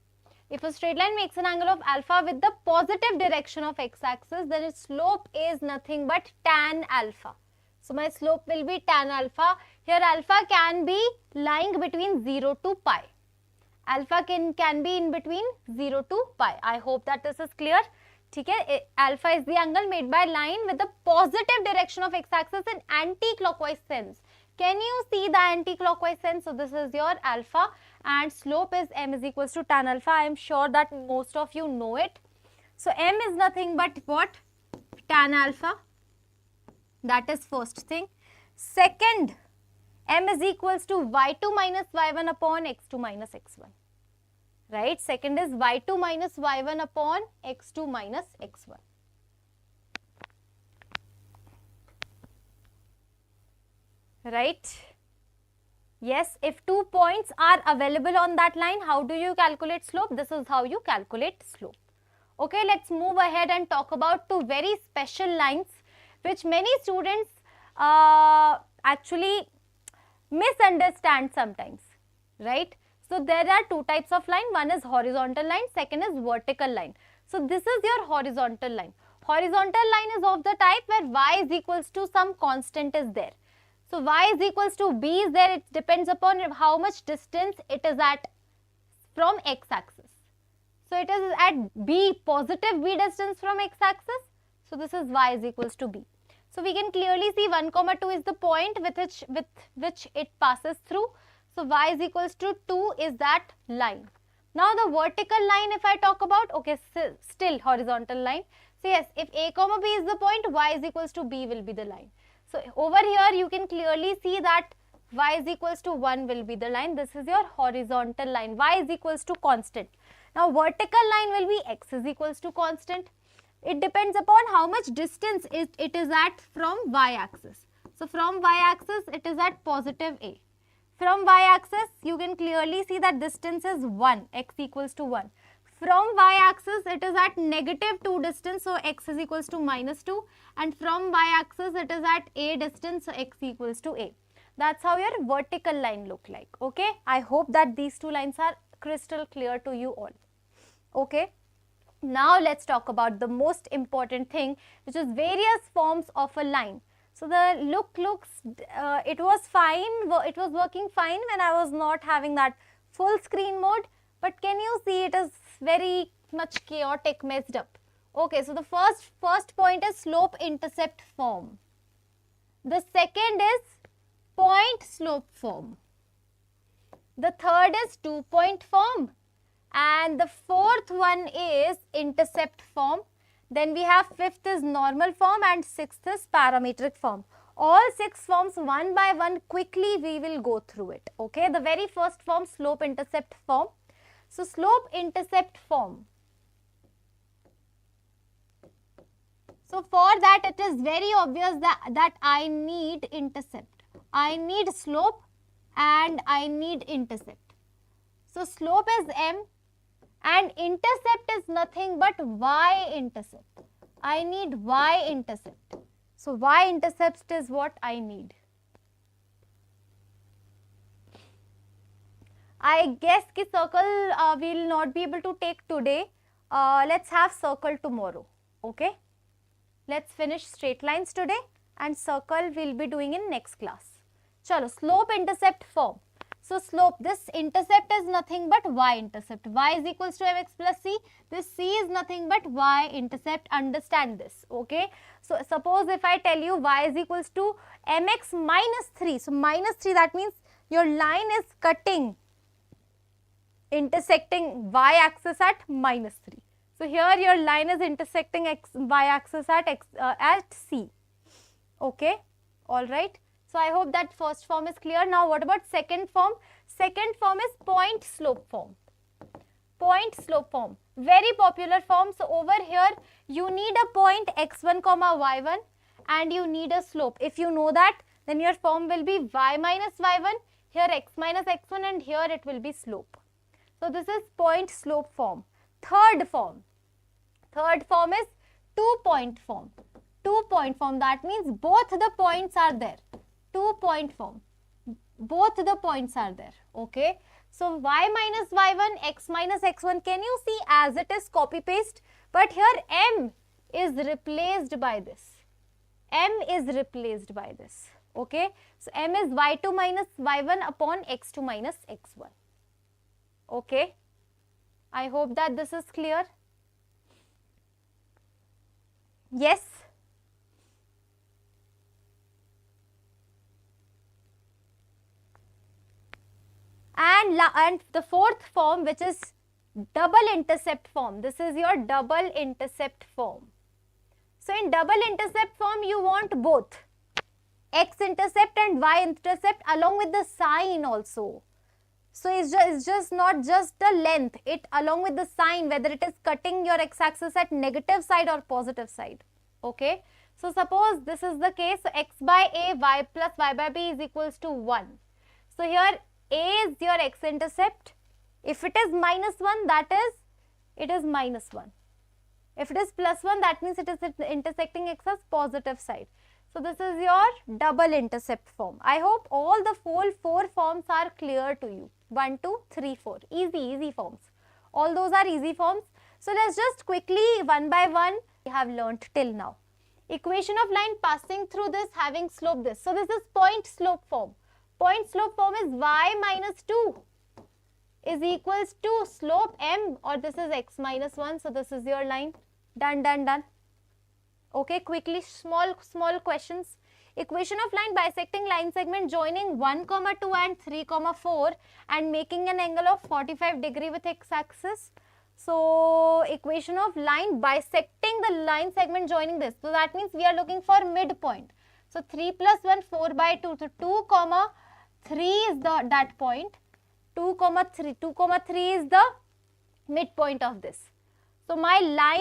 if a straight line makes an angle of alpha with the positive direction of x-axis, then its slope is nothing but tan alpha. So my slope will be tan alpha. Here alpha can be lying between 0 to pi. Alpha can be in between 0 to pi. I hope that this is clear. ठीक है, alpha is the angle made by line with the positive direction of x-axis in anti-clockwise sense. Can you see the anti-clockwise sense? So this is your alpha, and slope is m is equals to tan alpha. I am sure that most of you know it. So m is nothing but what? Tan alpha. That is first thing. Second, m is equals to y2 minus y1 upon x2 minus x1. Right? Second is y2 minus y1 upon x2 minus x1. Right? Yes, if 2 points are available on that line, how do you calculate slope? This is how you calculate slope. Okay, let's move ahead and talk about 2 very special lines which many students actually misunderstand sometimes, right? So there are 2 types of line. One is horizontal line, second is vertical line. So this is your horizontal line. Horizontal line is of the type where y is equals to some constant is there. So y is equals to b is there. It depends upon how much distance it is at from x-axis. So it is at b, positive b distance from x-axis. So this is y is equals to b. So we can clearly see 1, 2 is the point with which it passes through. So y is equals to 2 is that line. Now the vertical line, if I talk about, okay, still horizontal line. So yes, if a comma b is the point, y is equals to b will be the line. So over here you can clearly see that y is equals to 1 will be the line. This is your horizontal line. Y is equals to constant. Now vertical line will be x is equals to constant. It depends upon how much distance it is at from y-axis. So from y-axis it is at positive a. From y-axis you can clearly see that distance is 1, x equals to 1. From y-axis it is at negative 2 distance, so x is equals to minus 2. And from y-axis it is at a distance, so x equals to a. That's how your vertical line look like. Okay, I hope that these 2 lines are crystal clear to you all. Okay, now let's talk about the most important thing, which is various forms of a line. So the it was fine, it was working fine when I was not having that full screen mode, but can you see it is very much chaotic, messed up. Okay, so the first point is slope intercept form. The second is point slope form. The third is 2-point form, and the fourth one is intercept form. Then we have 5th is normal form and 6th is parametric form. All 6 forms one by one, quickly we will go through it. Okay, the very first form, slope intercept form. So slope intercept form. So for that it is very obvious that I need intercept. I need slope and I need intercept. So slope is m. And intercept is nothing but y-intercept. I need y-intercept. So y-intercept is what I need. I guess ki circle we will not be able to take today. Let's have circle tomorrow. Okay. Let's finish straight lines today, and circle we'll be doing in next class. Chalo, slope intercept form. So slope, this intercept is nothing but y-intercept. Y is equals to mx plus c. This c is nothing but y-intercept. Understand this, okay? So suppose if I tell you y is equals to mx minus 3. So minus 3, that means your line is cutting, intersecting y-axis at minus 3. So here your line is intersecting y-axis at c. Okay, all right. So I hope that first form is clear. Now what about second form? Second form is point slope form. Point slope form, very popular form. So over here you need a point x1 comma y1 and you need a slope. If you know that, then your form will be y minus y1, here x minus x1, and here it will be slope. So this is point slope form. Third Third form is 2-point form. 2-point form, that means both the points are there. 2-point form. Both the points are there. Okay. So y minus y1, x minus x1, can you see as it is copy paste? But here m is replaced by this. M is replaced by this. Okay. So m is y2 minus y1 upon x2 minus x1. Okay. I hope that this is clear. Yes. And the fourth form, which is double intercept form. This is your double intercept form. So in double intercept form, you want both x intercept and y intercept along with the sign also. So it's just not just the length, it along with the sign, whether it is cutting your x-axis at negative side or positive side. Okay. So suppose this is the case. So x by a, y plus y by b is equals to 1. So here a is your x-intercept. If it is minus 1, that is, it is minus 1. If it is plus 1, that means it is intersecting x-axis positive side. So this is your double intercept form. I hope all the four forms are clear to you. 1, 2, 3, 4. Easy forms. All those are easy forms. So let's just quickly one by one we have learnt till now. Equation of line passing through this having slope this. So this is point slope form. Point slope form is y minus 2 is equals to slope m, or this is x minus 1. So this is your line. Done. Okay, quickly small questions. Equation of line bisecting line segment joining 1, 2 and 3, 4 and making an angle of 45 degree with x-axis. So equation of line bisecting the line segment joining this. So that means we are looking for midpoint. So 3 plus 1, 4 by 2. So 2, 3 is that point. 2, 3 is the midpoint of this. So my line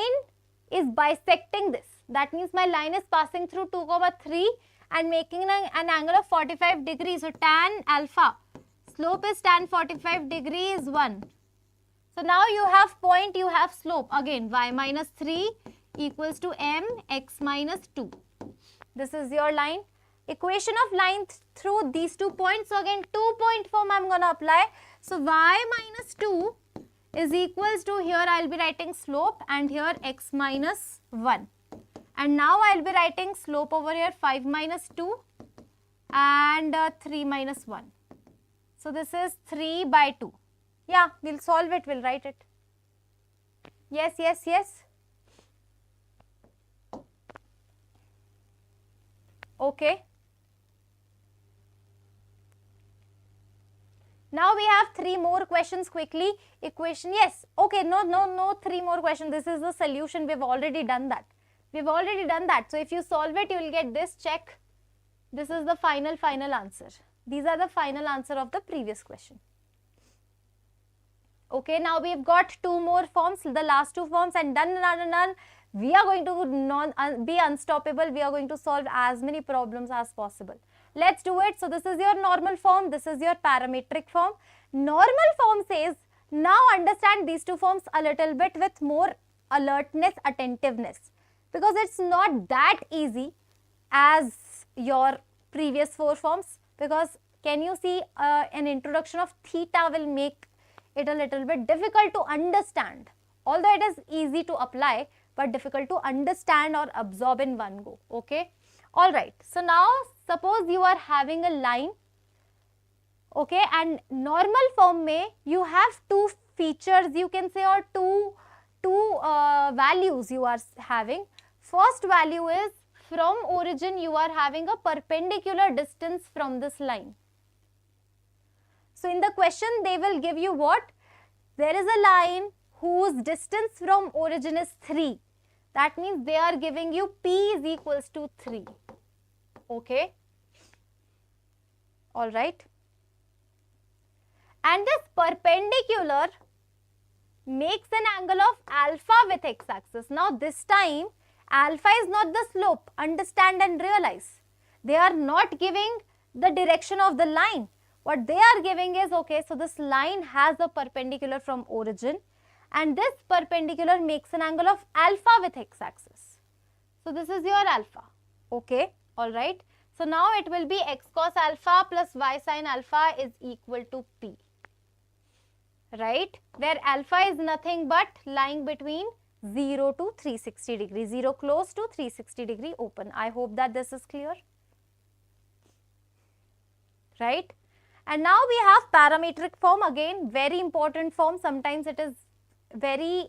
is bisecting this. That means my line is passing through 2, 3 and making an angle of 45 degrees. So tan alpha, slope is tan 45 degree is 1. So now you have point, you have slope. Again, y minus 3 equals to m x minus 2. This is your line. Equation of line through these 2 points. So again, 2-point form I am going to apply. So y minus 2 is equals to, here I will be writing slope and here x minus 1. And now I will be writing slope over here 5 minus 2 and 3 minus 1. So this is 3 by 2. Yeah, we will solve it, we will write it. Yes. Okay. Now we have 3 more questions quickly. Equation, yes. Okay, no 3 more questions. This is the solution. We've already done that. So if you solve it, you will get this. Check. This is the final answer. These are the final answer of the previous question. Okay, now we've got 2 more forms, the last 2 forms, and done. We are going to be unstoppable. We are going to solve as many problems as possible. Let's do it. So this is your normal form. This is your parametric form. Normal form says, now understand these 2 forms a little bit with more alertness, attentiveness. Because it's not that easy as your previous 4 forms. Because can you see an introduction of theta will make it a little bit difficult to understand. Although it is easy to apply, but difficult to understand or absorb in one go. Okay. Alright. So now suppose you are having a line. Okay. And normal form may you have 2 features, you can say, or two values you are having. First value is from origin you are having a perpendicular distance from this line. So in the question they will give you what? There is a line whose distance from origin is 3. That means they are giving you P is equals to 3. Okay. Alright. And this perpendicular makes an angle of alpha with x-axis. Now this time alpha is not the slope. Understand and realize. They are not giving the direction of the line. What they are giving is, okay, so this line has a perpendicular from origin and this perpendicular makes an angle of alpha with x-axis. So this is your alpha. Okay, all right. So now it will be x cos alpha plus y sin alpha is equal to p, right? Where alpha is nothing but lying between 0 to 360 degree, 0 close to 360 degree open. I hope that this is clear, right? And now we have parametric form, again very important form. Sometimes it is very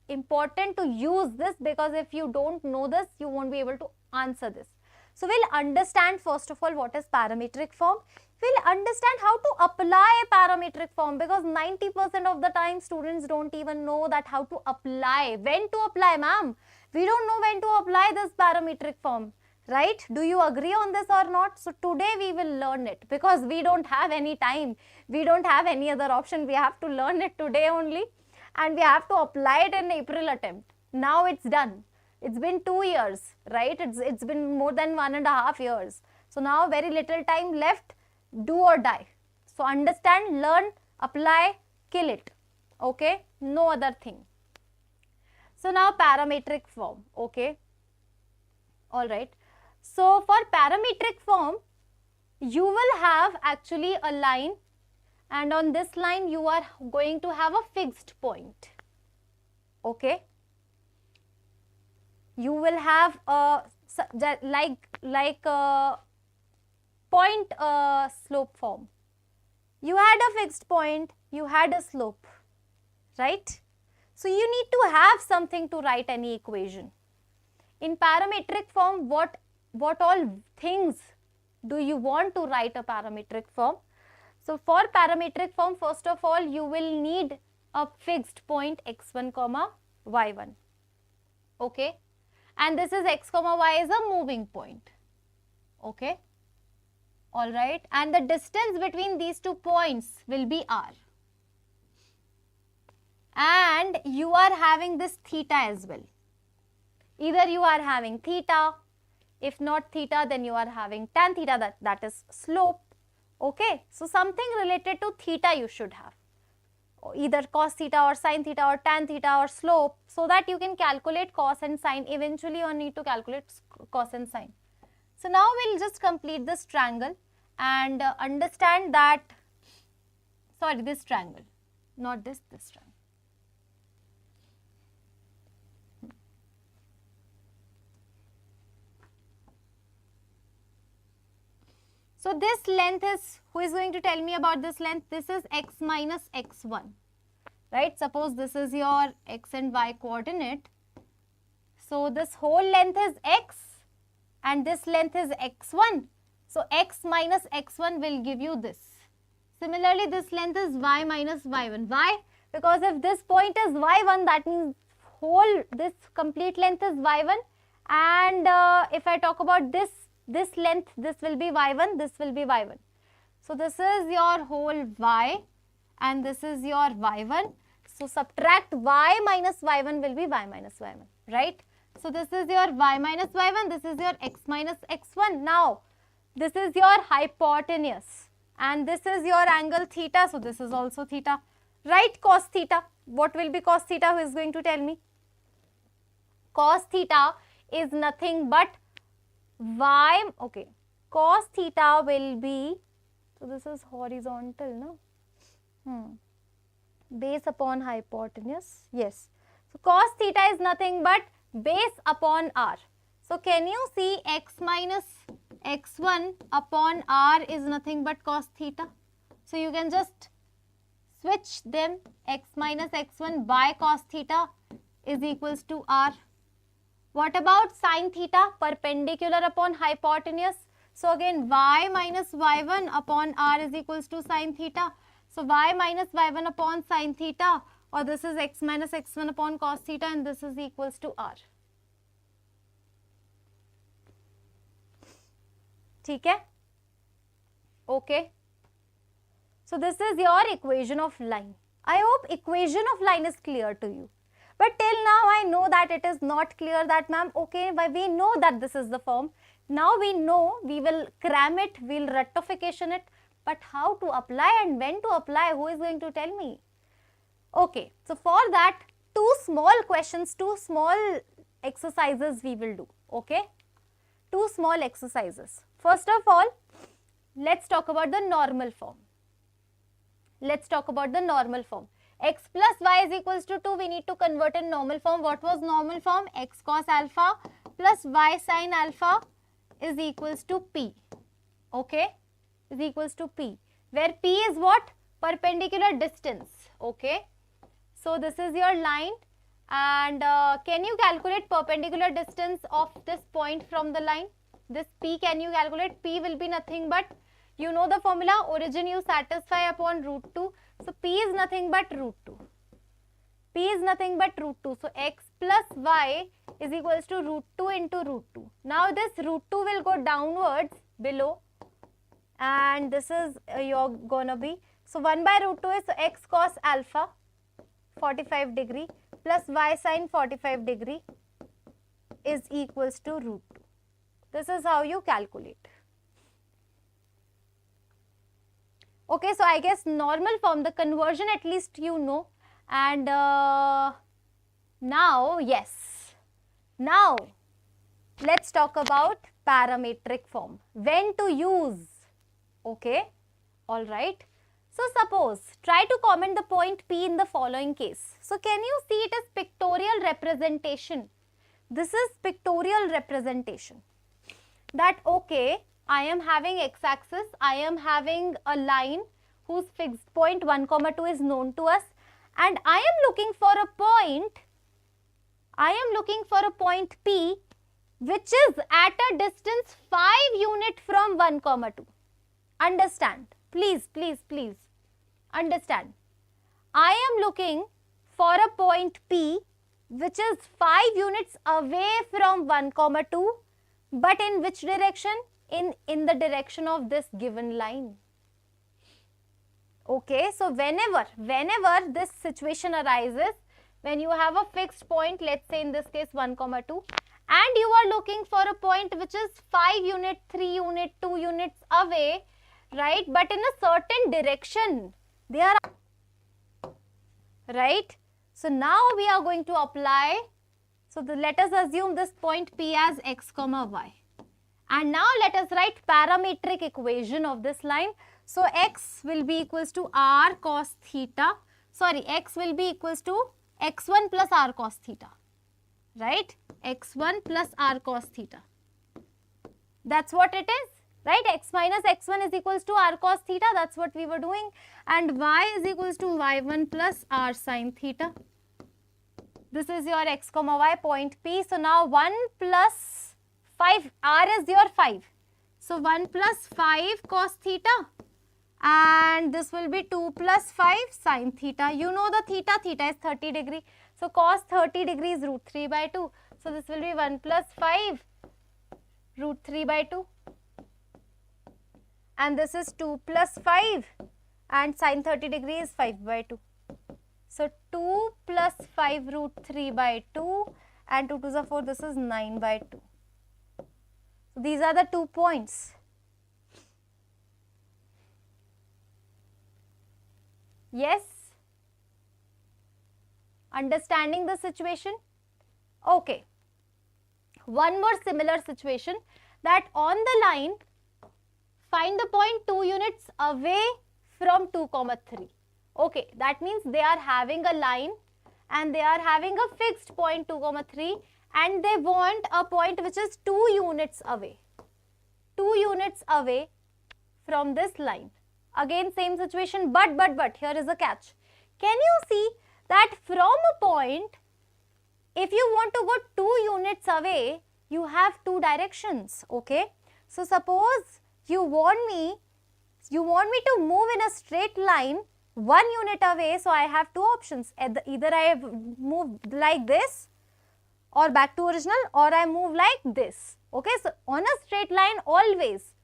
important to use this, because if you don't know this, you won't be able to answer this. So we'll understand first of all what is parametric form. We'll understand how to apply parametric form, because 90% of the time students don't even know that how to apply. When to apply, ma'am? We don't know when to apply this parametric form, right? Do you agree on this or not? So today we will learn it, because we don't have any time. We don't have any other option. We have to learn it today only, and we have to apply it in April attempt. Now it's done. It's been 2 years, right? It's been more than 1.5 years. So now very little time left. Do or die. So understand, learn, apply, kill it. Okay? No other thing. So now parametric form. Okay? Alright. So for parametric form, you will have actually a line, and on this line you are going to have a fixed point. Okay? You will have a like a point slope form. You had a fixed point, you had a slope, right? So you need to have something to write any equation. In parametric form, what all things do you want to write a parametric form? So for parametric form, first of all, you will need a fixed point x1 comma y1. Okay? And this is x comma y is a moving point. Okay? Alright, and the distance between these 2 points will be r. And you are having this theta as well. Either you are having theta, if not theta, then you are having tan theta, that is slope. Okay, so something related to theta you should have. Either cos theta or sin theta or tan theta or slope, so that you can calculate cos and sin. Eventually you need to calculate cos and sin. So now we'll just complete this triangle and understand that, sorry, this triangle, not this triangle. So this length is, who is going to tell me about this length? This is x minus x1, right? Suppose this is your x and y coordinate. So this whole length is x and this length is x1. So x minus x1 will give you this. Similarly, this length is y minus y1. Why? Because if this point is y1, that means this complete length is y1. And if I talk about this length, this will be y1, this will be y1. So this is your whole y and this is your y1. So subtract y minus y1 will be y minus y1, right? So this is your y minus y1, this is your x minus x1. Now, this is your hypotenuse and this is your angle theta. So this is also theta. Write cos theta. What will be cos theta? Who is going to tell me? Cos theta is nothing but y, okay, cos theta will be, so this is horizontal, no? Base upon hypotenuse, yes. So cos theta is nothing but base upon r. So can you see x minus x1 upon r is nothing but cos theta? So you can just switch them. X minus x1 by cos theta is equals to r. What about sin theta? Perpendicular upon hypotenuse. So again y minus y1 upon r is equals to sin theta. So y minus y1 upon sin theta, or this is x minus x1 upon cos theta, and this is equals to r. ठीक है? Okay. So this is your equation of line. I hope equation of line is clear to you. But till now I know that it is not clear, that ma'am, okay, but we know that this is the form. Now we know, we will cram it, we will rectification it. But how to apply and when to apply, who is going to tell me? Okay, so for that, two small questions, two small exercises we will do. Okay, two small exercises. First of all, let's talk about the normal form. Let's talk about the normal form. X plus y is equals to 2. We need to convert in normal form. What was normal form? X cos alpha plus y sin alpha is equals to P. Okay, is equals to P. Where P is what? Perpendicular distance. Okay, so this is your line, and can you calculate perpendicular distance of this point from the line? This P, can you calculate? P will be nothing but, you know the formula, origin you satisfy upon root 2. So P is nothing but root 2. P is nothing but root 2. So X plus Y is equals to root 2 into root 2. Now this root 2 will go downwards below, and this is you're gonna be, so 1 by root 2 is, so X cos alpha 45 degree plus Y sin 45 degree is equals to root 2. This is how you calculate. Okay, so I guess normal form, the conversion at least you know. And now, yes, now let's talk about parametric form. When to use? Okay, all right. So suppose, try to comment the point P in the following case. So can you see it as pictorial representation? This is pictorial representation. That okay, I am having x-axis, I am having a line whose fixed point 1, 2 is known to us, and I am looking for a point P which is at a distance 5 unit from 1, 2. Understand, please, please, please understand. I am looking for a point P which is 5 units away from 1, 2, but in which direction? In the direction of this given line. Okay, so whenever this situation arises, when you have a fixed point, let's say in this case 1, 2, and you are looking for a point which is 5 unit, 3 unit, 2 units away, right, but in a certain direction, they are, right. So now we are going to apply, so let us assume this point P as x, y. And now let us write parametric equation of this line. So x will be equals to r cos theta, sorry, x will be equals to x1 plus r cos theta, right, x1 plus r cos theta. That's what it is, right, x minus x1 is equals to r cos theta, that's what we were doing, and y is equals to y1 plus r sin theta. This is your x, y point P. So now 1 plus 5, r is your 5. So 1 plus 5 cos theta, and this will be 2 plus 5 sin theta. You know the theta is 30 degree. So cos 30 degree is root 3 by 2. So this will be 1 plus 5 root 3 by 2. And this is 2 plus 5, and sin 30 degree is 5 by 2. So 2 plus 5 root 3 by 2, and 2 to the 4, this is 9 by 2. So these are the 2 points. Yes? Understanding the situation? Okay. One more similar situation, that on the line, find the point 2 units away from 2, 3. Okay, that means they are having a line and they are having a fixed point 2, 3, and they want a point which is 2 units away. 2 units away from this line. Again same situation, but here is a catch. Can you see that from a point, if you want to go 2 units away, you have 2 directions, okay? So suppose you want me to move in a straight line 1 unit away, so I have 2 options. Either I move like this or back to original, or I move like this. Okay, so on a straight line always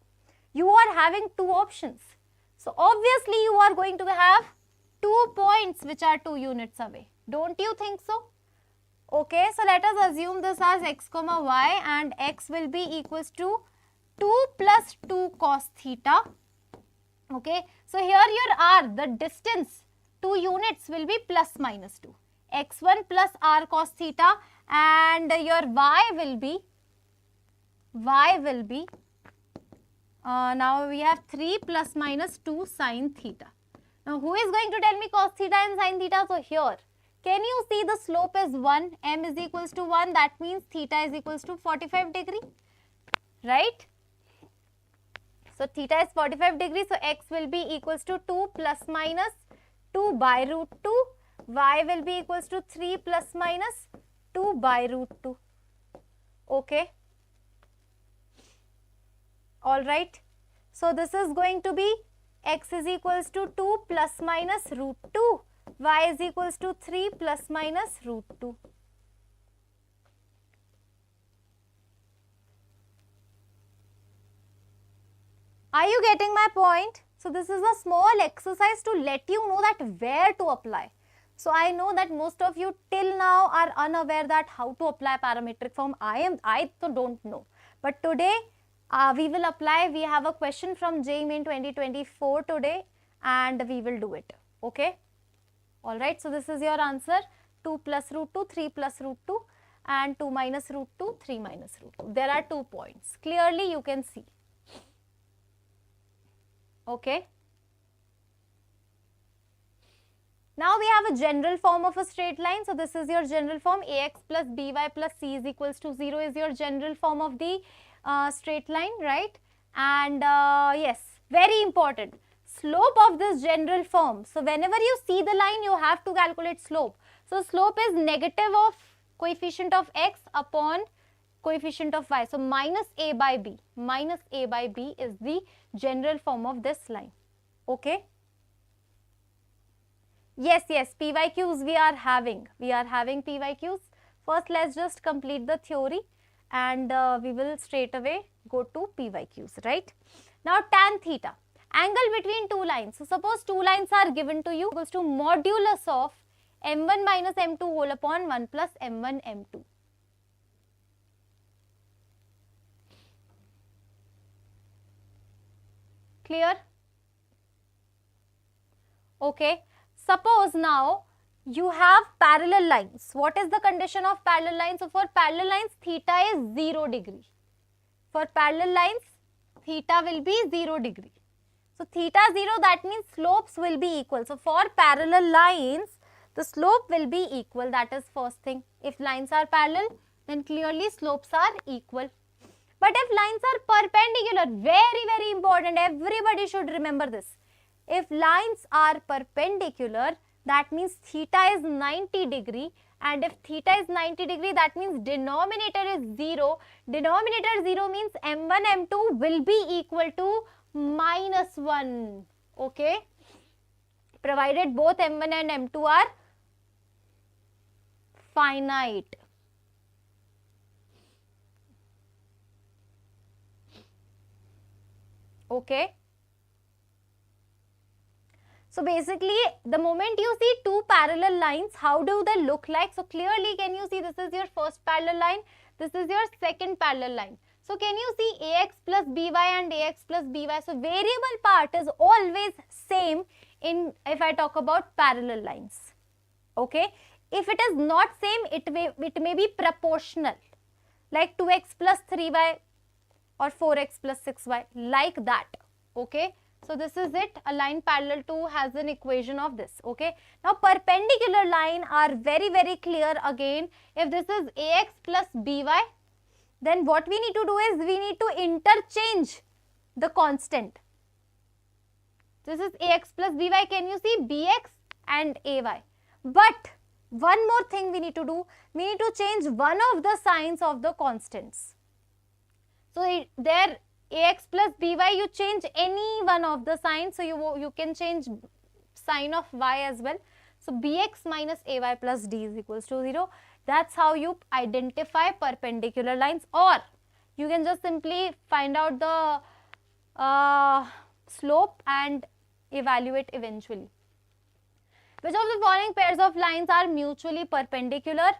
you are having 2 options. So obviously you are going to have 2 points which are 2 units away. Don't you think so? Okay, so let us assume this as x, y, and x will be equals to 2 plus 2 cos theta. Okay, so here your r, the distance 2 units will be plus minus 2. x1 plus r cos theta, and your y will be now we have 3 plus minus 2 sin theta. Now who is going to tell me cos theta and sin theta? So here, can you see the slope is 1, m is equals to 1, that means theta is equals to 45 degree, right? So theta is 45 degrees, so x will be equals to 2 plus minus 2 by root 2, y will be equals to 3 plus minus 2 by root 2, okay? Alright, so this is going to be x is equals to 2 plus minus root 2, y is equals to 3 plus minus root 2. Are you getting my point? So this is a small exercise to let you know that where to apply. So I know that most of you till now are unaware that how to apply parametric form. I don't know. But today we will apply. We have a question from JEE Mains 2024 today, and we will do it. Okay. Alright. So this is your answer. 2 plus root 2, 3 plus root 2, and 2 minus root 2, 3 minus root 2. There are 2 points. Clearly you can see. Okay. Now we have a general form of a straight line. So this is your general form. Ax plus by plus c is equals to 0 is your general form of the straight line, right? And yes, very important, slope of this general form. So whenever you see the line, you have to calculate slope. So slope is negative of coefficient of x upon coefficient of y. So minus a by b. Minus a by b is the general form of this line. Okay. Yes, PYQs we are having. We are having PYQs. First, let's just complete the theory, and we will straight away go to PYQs, right? Now tan theta, angle between two lines. So suppose two lines are given to you, equals to modulus of m1 minus m2 whole upon 1 plus m1 m2. Clear? Okay. Suppose now you have parallel lines. What is the condition of parallel lines? So for parallel lines, theta is 0 degree. For parallel lines, theta will be 0 degree. So theta 0, that means slopes will be equal. So for parallel lines, the slope will be equal. That is first thing. If lines are parallel, then clearly slopes are equal. But if lines are perpendicular, very important, everybody should remember this. If lines are perpendicular, that means theta is 90 degree, and if theta is 90 degree, that means denominator is 0. Denominator 0 means m1, m2 will be equal to minus 1. Okay. Provided both m1 and m2 are finite. Okay. So basically, the moment you see two parallel lines, how do they look like? So clearly, can you see this is your first parallel line, this is your second parallel line. So can you see ax plus by and ax plus by? So variable part is always same in if I talk about parallel lines. Okay. If it is not same, it may be proportional, like 2x plus 3y or 4x plus 6y, like that. Okay. So this is it. A line parallel to has an equation of this. Okay. Now perpendicular line are very clear again. If this is ax plus by, then what we need to do is we need to interchange the constant. This is ax plus by. Can you see bx and ay? But one more thing we need to do. We need to change one of the signs of the constants. So there ax plus by, you change any one of the signs. So you can change sign of y as well. So bx minus ay plus d is equals to 0. That's how you identify perpendicular lines, or you can just simply find out the slope and evaluate eventually. Which of the following pairs of lines are mutually perpendicular?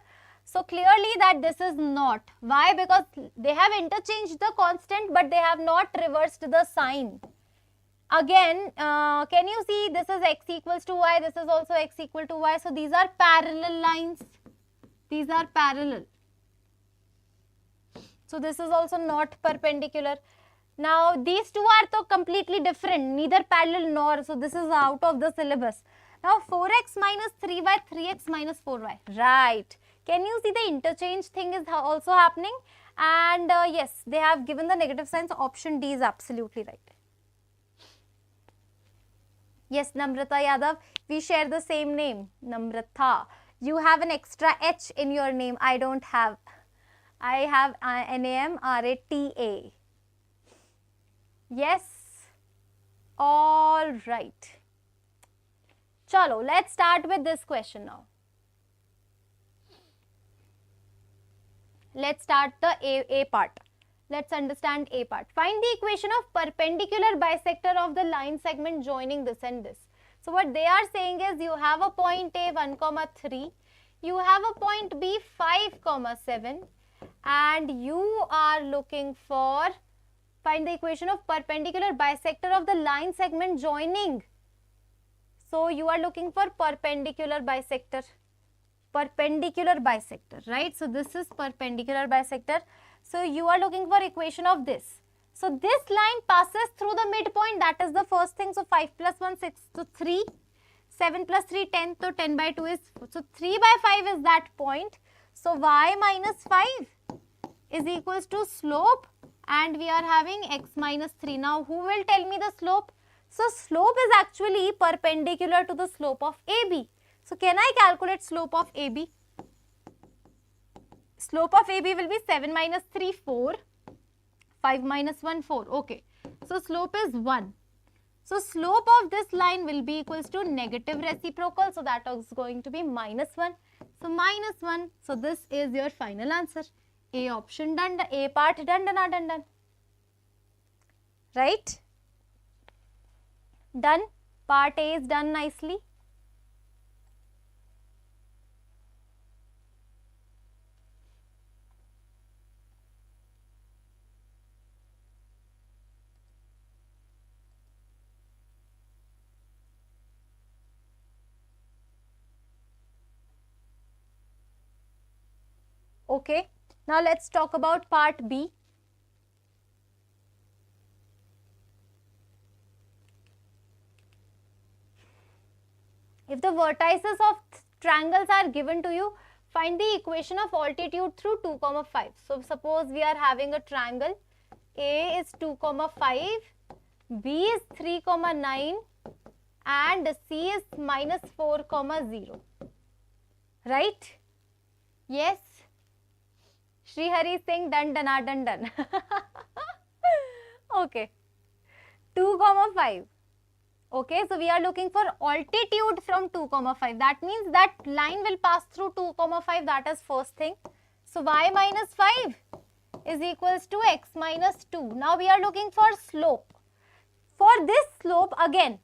So clearly that this is not. Why? Because they have interchanged the constant, but they have not reversed the sign. Again, can you see this is x equals to y, this is also x equal to y. So these are parallel lines. These are parallel. So this is also not perpendicular. Now these two are so completely different, neither parallel nor, so this is out of the syllabus. Now 4x minus 3y, 3x minus 4y, right. Can you see the interchange thing is also happening? And yes, they have given the negative signs. Option D is absolutely right. Yes, Namrata Yadav, we share the same name, Namrata. You have an extra H in your name. I don't have. I have Namrata. Yes. All right. Chalo, let's start with this question now. Let's start the A part. Let's understand A part. Find the equation of perpendicular bisector of the line segment joining this and this. So what they are saying is you have a point A 1, 3. You have a point B 5, 7. And you are looking for, find the equation of perpendicular bisector of the line segment joining. So you are looking for perpendicular bisector. Perpendicular bisector, right? So this is perpendicular bisector. So you are looking for equation of this. So this line passes through the midpoint. That is the first thing. So 5 plus 1, 6. So 3. 7 plus 3, 10. So 10 by 2 is, so 3 by 5 is that point. So y minus 5 is equals to slope, and we are having x minus 3. Now who will tell me the slope? So slope is actually perpendicular to the slope of AB. So can I calculate slope of AB? Slope of AB will be 7 minus 3, 4. 5 minus 1, 4. Okay. So slope is 1. So slope of this line will be equals to negative reciprocal. So that is going to be minus 1. So minus 1. So this is your final answer. A option done. A part done, done. Right? Done. Part A is done nicely. Okay. Now let's talk about part B. If the vertices of triangles are given to you, find the equation of altitude through 2, 5. So suppose we are having a triangle. A is 2, 5, B is 3, 9 and C is minus 4, 0. Right? Yes. Shri Hari Singh, done. Okay. 2, 5. Okay, so we are looking for altitude from 2, 5. That means that line will pass through 2, 5. That is first thing. So y minus 5 is equals to x minus 2. Now we are looking for slope. For this slope, again,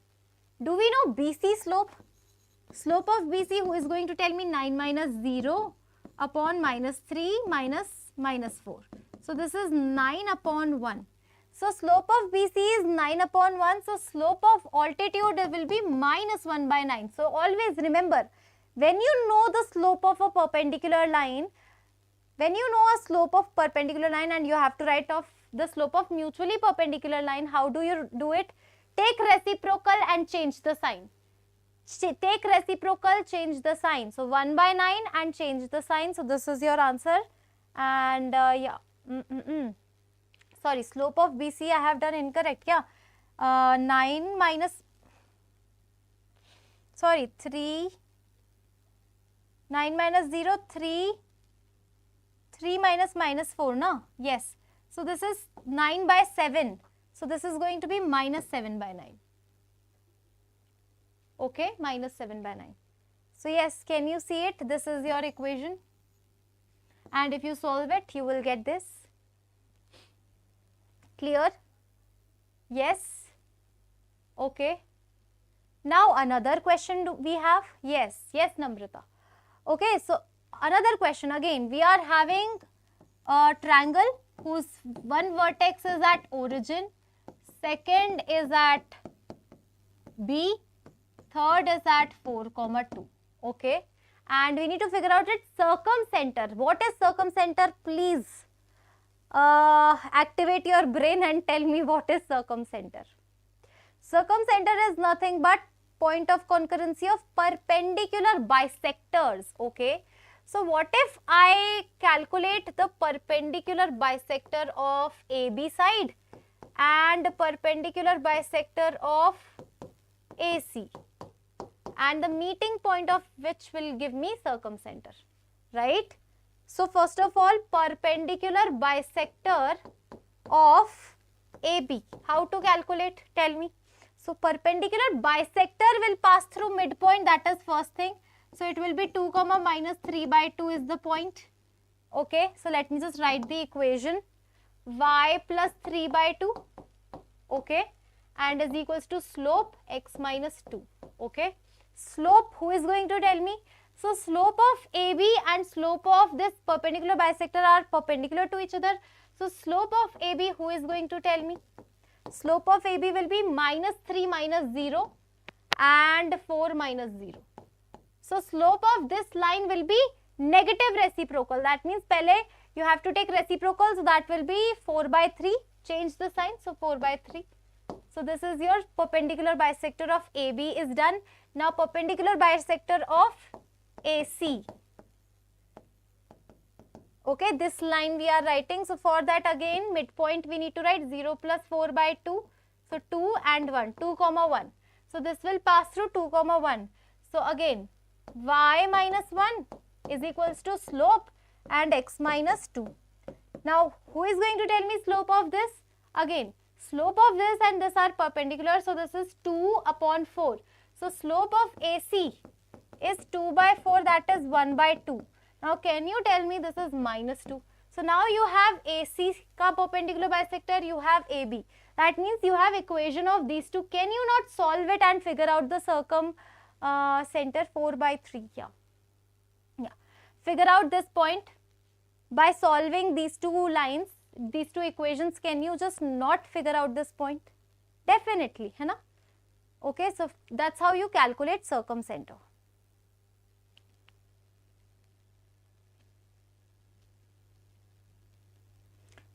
do we know BC slope? Slope of BC, who is going to tell me? 9 minus 0 upon minus 3 minus 4. So this is 9 upon 1. So slope of BC is 9 upon 1. So slope of altitude will be minus 1 by 9. So always remember, when you know the slope of a perpendicular line, when you know a slope of perpendicular line and you have to write off the slope of mutually perpendicular line, how do you do it? Take reciprocal and change the sign. Take reciprocal, change the sign. So 1 by 9 and change the sign. So this is your answer. And yeah. Sorry, slope of BC I have done incorrect. Yeah. 9 minus, sorry, 3. 9 minus 0, 3. 3 minus 4, no? Yes. So this is 9 by 7. So this is going to be minus 7 by 9. Okay, minus 7 by 9. So yes, can you see it? This is your equation. And if you solve it, you will get this. Clear? Yes. Okay. Now another question we have. Yes, Namrata. Okay, so another question again. We are having a triangle whose one vertex is at origin, second is at B, third is at 4, 2. Okay. And we need to figure out its circumcenter. What is circumcenter? Please activate your brain and tell me what is circumcenter. Circumcenter is nothing but point of concurrency of perpendicular bisectors. Okay. So what if I calculate the perpendicular bisector of AB side and perpendicular bisector of AC, and the meeting point of which will give me circumcenter, right? So first of all, perpendicular bisector of AB, how to calculate? Tell me. So perpendicular bisector will pass through midpoint, that is first thing. So it will be 2, minus 3 by 2 is the point. Okay, so let me just write the equation. Y plus 3 by 2, okay, and is equals to slope x minus 2, okay. Slope, who is going to tell me? So slope of AB and slope of this perpendicular bisector are perpendicular to each other. So slope of AB, who is going to tell me? Slope of AB will be minus 3 minus 0 and 4 minus 0. So slope of this line will be negative reciprocal. That means pehle you have to take reciprocal. So that will be 4 by 3. Change the sign. So 4 by 3. So this is your perpendicular bisector of AB is done. Now perpendicular bisector of AC. Okay, this line we are writing. So for that again midpoint we need to write 0 plus 4 by 2. So 2 and 1. 2, 1. So this will pass through 2, 1. So again y minus 1 is equals to slope and x minus 2. Now who is going to tell me slope of this? Again slope of this and this are perpendicular, so this is 2 upon 4. So slope of AC is 2 by 4, that is 1 by 2. Now can you tell me this is minus 2? So now you have AC ka perpendicular bisector, you have AB. That means you have equation of these two. Can you not solve it and figure out the circumcenter? 4 by 3? Yeah. Figure out this point by solving these two lines, these two equations. Can you just not figure out this point? Definitely, hai na? Okay, so that's how you calculate circumcenter.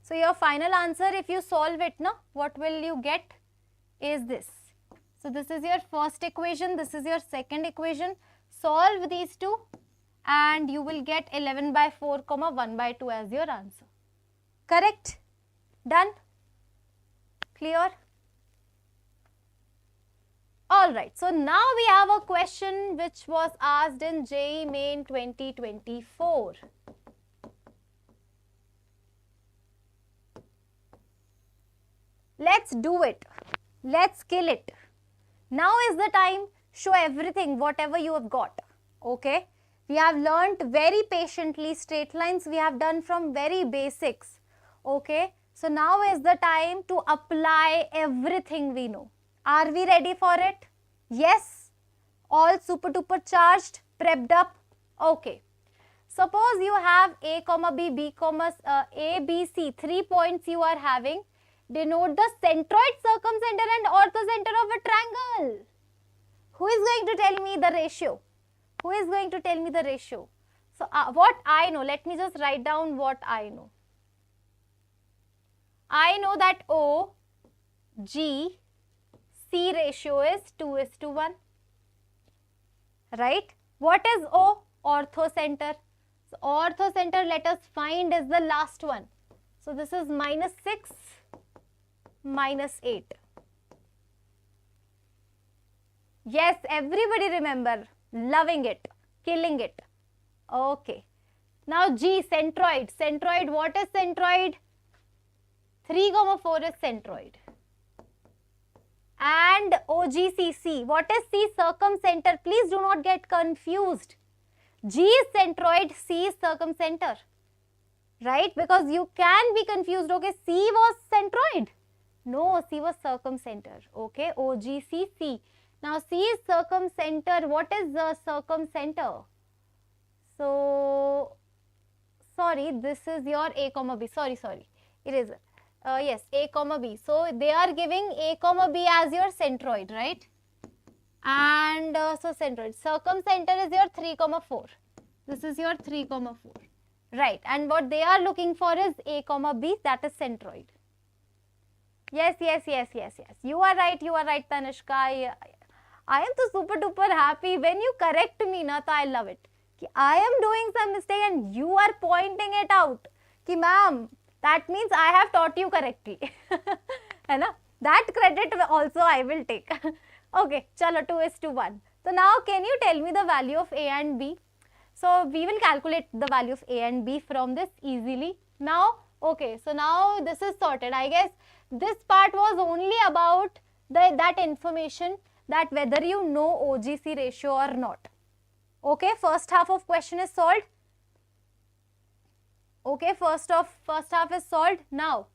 So your final answer, if you solve it, na, what will you get is this. So this is your first equation, this is your second equation. Solve these two and you will get 11 by 4, 1 by 2 as your answer. Correct? Done? Clear? Alright, so now we have a question which was asked in JEE Main 2024. Let's do it. Let's kill it. Now is the time. Show everything, whatever you have got. Okay. We have learnt very patiently straight lines. We have done from very basics. Okay. So now is the time to apply everything we know. Are we ready for it? Yes. All super duper charged, prepped up. Okay. Suppose you have A, B, B, A, B, C. 3 points you are having. Denote the centroid, circumcenter and orthocenter of a triangle. Who is going to tell me the ratio? Who is going to tell me the ratio? So what I know, let me just write down what I know. I know that O, G, C ratio is 2:1. Right? What is O? Orthocenter. So orthocenter, let us find, is the last one. So this is minus 6. Minus 8. Yes, everybody remember. Loving it. Killing it. Okay. Now G, centroid. Centroid, what is centroid? 3, 4 is centroid. And OGCC. What is C? Circumcenter. Please do not get confused. G is centroid, C is circumcenter. Right? Because you can be confused. Okay, C was centroid. No, C was circumcenter. Okay, OGCC. Now C is circumcenter. What is the circumcenter? So, sorry, this is your A, B. Sorry. Eraser. Yes, A, B. So they are giving A, B as your centroid, right? And so centroid. Circumcenter is your 3, 4. This is your 3, 4. Right. And what they are looking for is A, B, that is centroid. Yes. You are right, Tanishka. I am so super duper happy when you correct me, na, so I love it. I am doing some mistake and you are pointing it out. Ki ma'am, that means I have taught you correctly. Hai na? That credit also I will take. Okay, chalo 2:1. So now can you tell me the value of A and B? So we will calculate the value of A and B from this easily. Now, okay, so now this is sorted. I guess this part was only about that information, that whether you know OGC ratio or not. Okay, first half of question is solved. Okay, first half is solved. Now,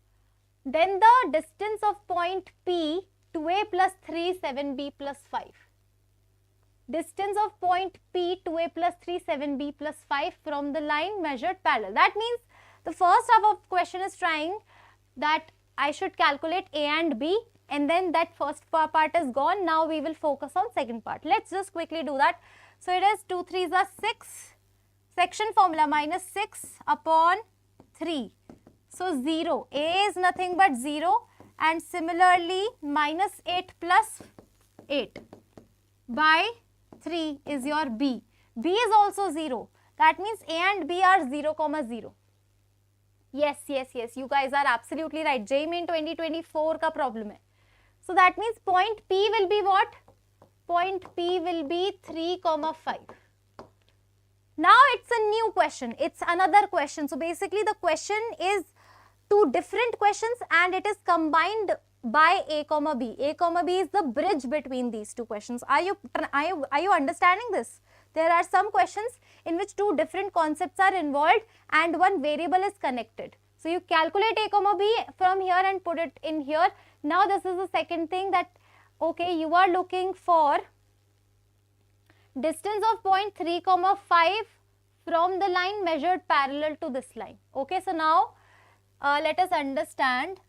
then the distance of point P, 2a plus 3, 7b plus 5. Distance of point P, 2a plus 3, 7b plus 5 from the line measured parallel. That means the first half of question is trying that I should calculate A and B, and then that first part is gone. Now we will focus on second part. Let's just quickly do that. So it is 2 3s are 6. Section formula minus 6 upon 3. So 0. A is nothing but 0, and similarly minus 8 plus 8 by 3 is your B. B is also 0. That means A and B are 0, 0. Yes, you guys are absolutely right. JEE Mains 2024 का problem है. So that means point P will be what? Point P will be 3, 5. Now it's a new question. It's another question. So basically the question is two different questions and it is combined by A, B. A, B is the bridge between these two questions. Are you understanding this? There are some questions in which two different concepts are involved and one variable is connected. So you calculate A, B from here and put it in here. Now this is the second thing, that okay, you are looking for distance of point 3, 5 from the line measured parallel to this line. Okay, so now let us understand.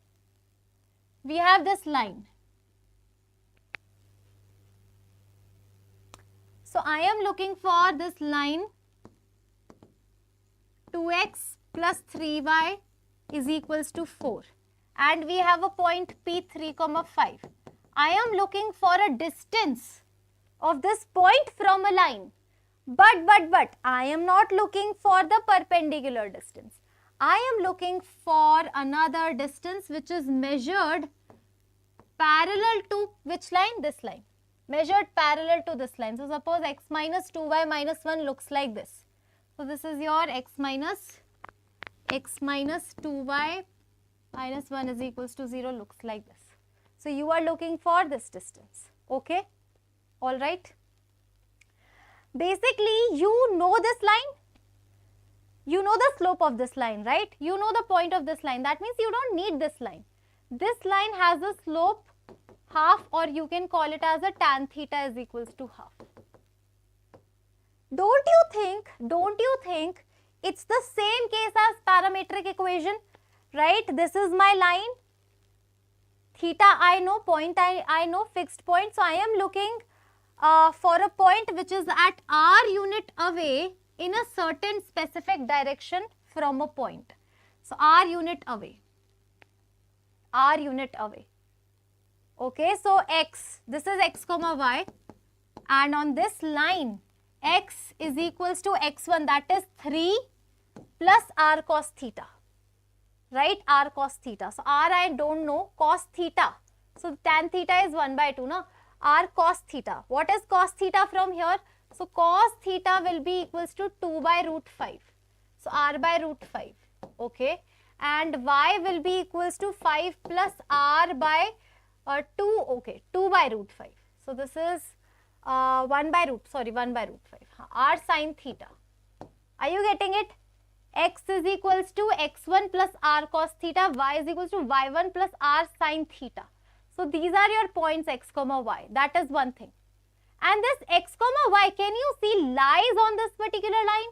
We have this line. So I am looking for this line 2x plus 3y is equals to 4. And we have a point P 3, 5. I am looking for a distance of this point from a line. But I am not looking for the perpendicular distance. I am looking for another distance which is measured parallel to which line? This line. Measured parallel to this line. So suppose x minus 2y minus 1 looks like this. So this is your x minus 2y minus 1 is equals to 0 looks like this. So you are looking for this distance. Okay. All right. Basically, you know this line. You know the slope of this line, right? You know the point of this line. That means you don't need this line. This line has a slope half, or you can call it as a tan theta is equals to half. Don't you think it's the same case as parametric equation, right? This is my line. Theta I know, point I know, fixed point. So I am looking for a point which is at r unit away in a certain specific direction from a point. So r unit away. Okay, so x, this is x comma y, and on this line x is equals to x1, that is 3 plus r cos theta, right? R cos theta. So r I don't know, cos theta. So tan theta is 1 by 2, no? R cos theta. What is cos theta from here? So cos theta will be equals to 2 by root 5. So r by root 5. Okay. And y will be equals to 5 plus r by 2. Okay. 2 by root 5. So this is 1 by root 5. R sin theta. Are you getting it? X is equals to x1 plus r cos theta. Y is equals to y1 plus r sin theta. So these are your points x comma y. That is one thing. And this x comma y, can you see lies on this particular line?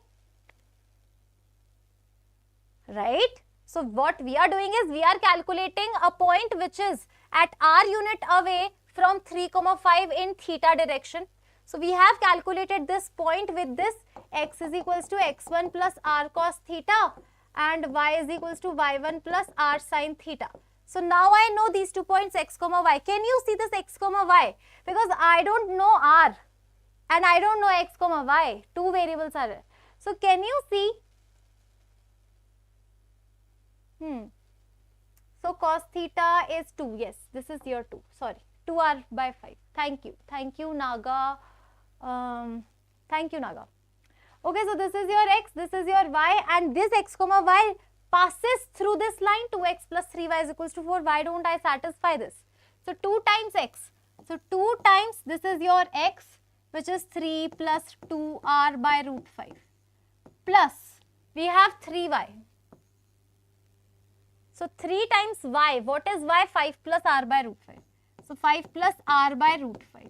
Right? So what we are doing is we are calculating a point which is at r unit away from 3, 5 in theta direction. So we have calculated this point with this x is equals to x1 plus r cos theta and y is equals to y1 plus r sin theta. So now I know these 2 points x, y. Can you see this x, y? Because I don't know r and I don't know x, y. 2 variables are there. So can you see? So cos theta is 2. Yes, this is your 2. Sorry, 2r by 5. Thank you. Thank you, Naga. Thank you, Naga. Okay, so this is your x, this is your y, and this x, y passes through this line. 2x plus 3y is equals to 4. Why don't I satisfy this? So 2 times x. So 2 times this is your x, which is 3 plus 2r by root 5. Plus, we have 3y. So 3 times y. What is y? 5 plus r by root 5. So 5 plus r by root 5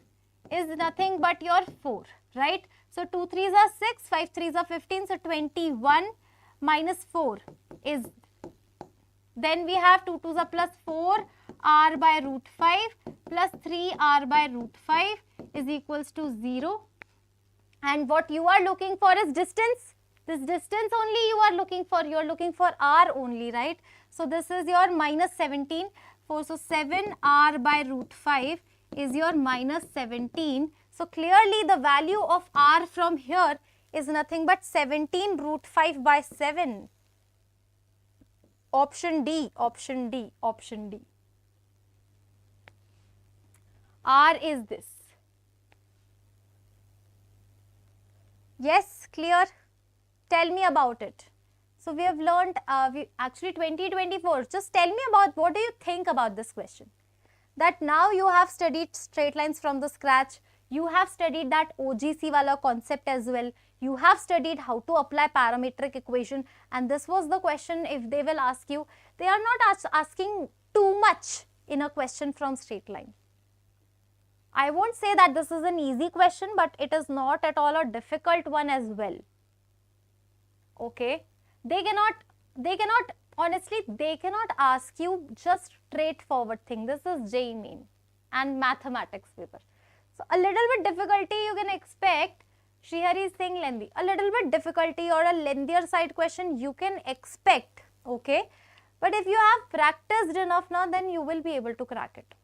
is nothing but your 4, right? So 2 3s are 6, 5 3s are 15. So 21 minus 4 is, then we have 2 2s are plus 4 r by root 5 plus 3 r by root 5 is equals to 0. And what you are looking for is distance. This distance only you are looking for. You are looking for r only, right? So this is your minus 17. So 7 r by root 5 is your minus 17. So clearly the value of r from here is nothing but 17 root 5 by 7. Option D, option D, option D. R is this. Yes, clear? Tell me about it. So we have learned, actually 2024, just tell me about what do you think about this question. That now you have studied straight lines from the scratch, you have studied that OGC wala concept as well, you have studied how to apply parametric equation, and this was the question. If they will ask you, they are not asking too much in a question from straight line. I won't say that this is an easy question, but it is not at all a difficult one as well. Okay, they cannot, honestly, they cannot ask you just straightforward thing. This is JEE Mains and mathematics paper. So a little bit difficulty you can expect. Srihari is saying lengthy. A little bit difficulty or a lengthier side question you can expect, okay. But if you have practiced enough now, then you will be able to crack it.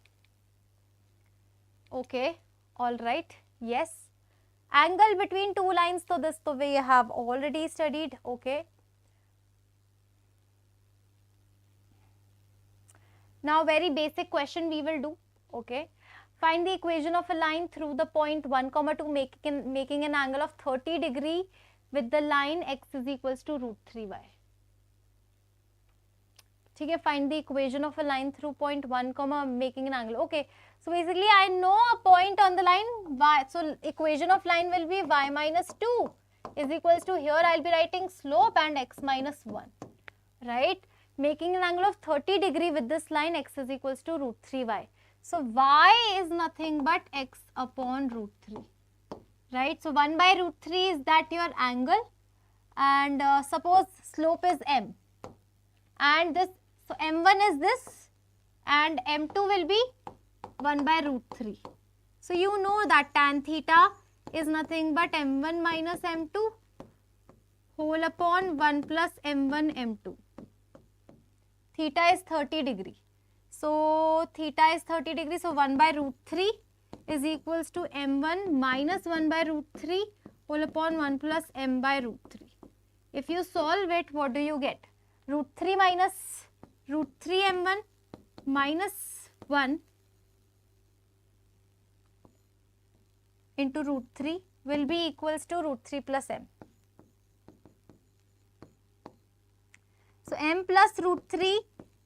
Okay, all right, yes. Angle between two lines, so this we have already studied, okay. Now very basic question we will do, okay. Find the equation of a line through the point 1, 2 making an angle of 30 degree with the line x is equals to root 3y. Okay, find the equation of a line through point 1, making an angle. Okay, so basically I know a point on the line y. So equation of line will be y minus 2 is equals to, here I'll be writing slope and x minus 1, right? Making an angle of 30 degree with this line, x is equals to root 3y. So y is nothing but x upon root 3, right? So 1 by root 3 is that your angle, and suppose slope is m, and this, so m1 is this and m2 will be 1 by root 3. So you know that tan theta is nothing but m1 minus m2 whole upon 1 plus m1 m2. Theta is 30 degree. So theta is 30 degree. So 1 by root 3 is equals to m1 minus 1 by root 3 whole upon 1 plus m by root 3. If you solve it, what do you get? Root 3 minus root 3 m1 minus 1 into root 3 will be equals to root 3 plus m. So m plus root 3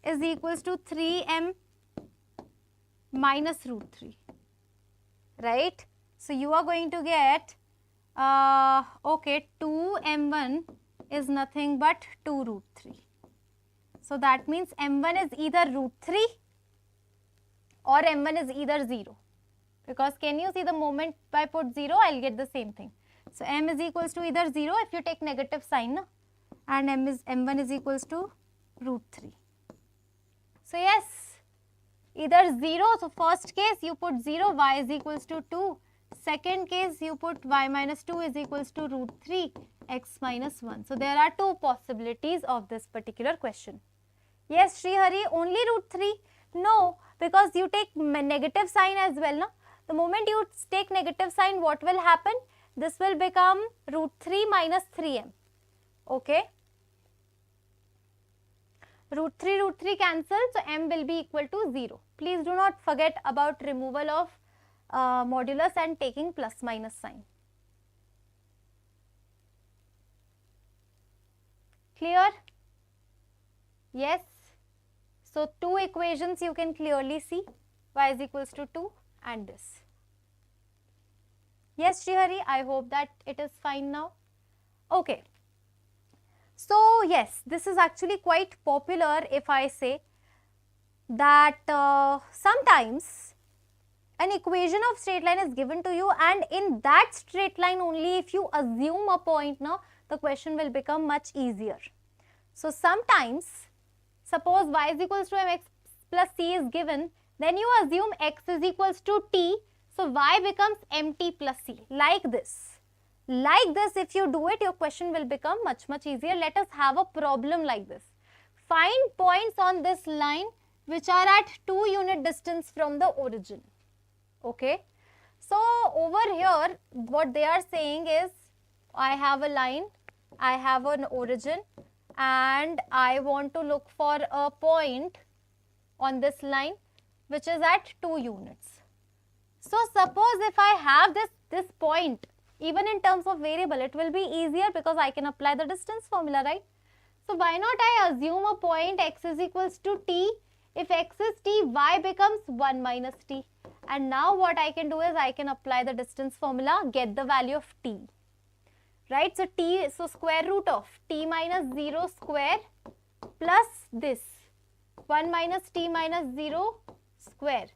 is equals to 3m minus root 3, right? So you are going to get, okay, 2m1 is nothing but 2 root 3. So that means m1 is either root 3 or m1 is either 0. Because can you see the moment I put 0, I'll get the same thing. So m is equals to either 0 if you take negative sign, no? And m1 is equals to root 3. So yes, either 0, so first case you put 0, y is equals to 2. Second case you put y minus 2 is equals to root 3 x minus 1. So there are two possibilities of this particular question. Yes, Srihari, only root 3? No, because you take negative sign as well. No? The moment you take negative sign, what will happen? This will become root 3 minus 3m. Okay. Root 3 cancel, so m will be equal to 0. Please do not forget about removal of modulus and taking plus minus sign. Clear? Yes. So two equations you can clearly see, y is equals to 2 and this. Yes, Srihari, I hope that it is fine now. Okay. So yes, this is actually quite popular if I say that sometimes an equation of straight line is given to you, and in that straight line only if you assume a point, now the question will become much easier. So sometimes, suppose y is equals to mx plus c is given, then you assume x is equals to t, so y becomes mt plus c, like this. Like this, if you do it, your question will become much easier. Let us have a problem like this. Find points on this line which are at 2 unit distance from the origin. Okay. So over here, what they are saying is, I have a line, I have an origin, and I want to look for a point on this line which is at 2 units. So suppose if I have this point, even in terms of variable, it will be easier because I can apply the distance formula, right? So why not I assume a point x is equals to t. If x is t, y becomes 1 minus t. And now what I can do is I can apply the distance formula, get the value of t. Right? So t, so square root of t minus 0 square plus this 1 minus t minus 0 square.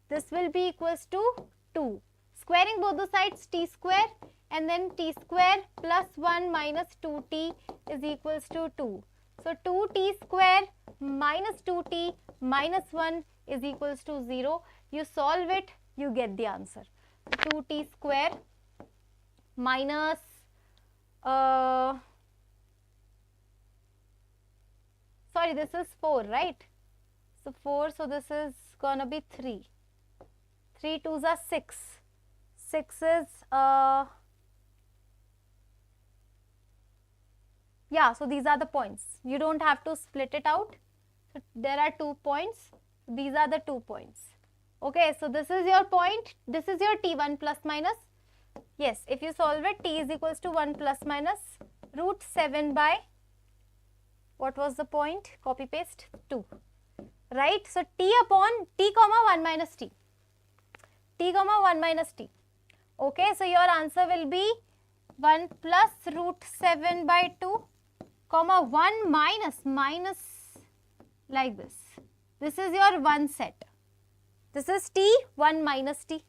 This will be equals to 2. Squaring both the sides, t square, and then t square plus 1 minus 2t is equals to 2. So 2t square minus 2t minus 1 is equals to 0. You solve it, you get the answer. 2t square minus sorry, this is 4, right? So 4, so this is gonna be 3. 3 2s are 6. 6 is yeah, so these are the points. You don't have to split it out. So there are 2 points. These are the 2 points. Okay, so this is your point. This is your t1 plus minus. Yes, if you solve it, t is equals to 1 plus minus root 7 by, what was the point? Copy paste 2. Right? So t upon t comma 1 minus t. T comma 1 minus t. Okay, so your answer will be 1 plus root 7 by 2 comma 1 minus like this. This is your 1 set. This is t, 1 minus t.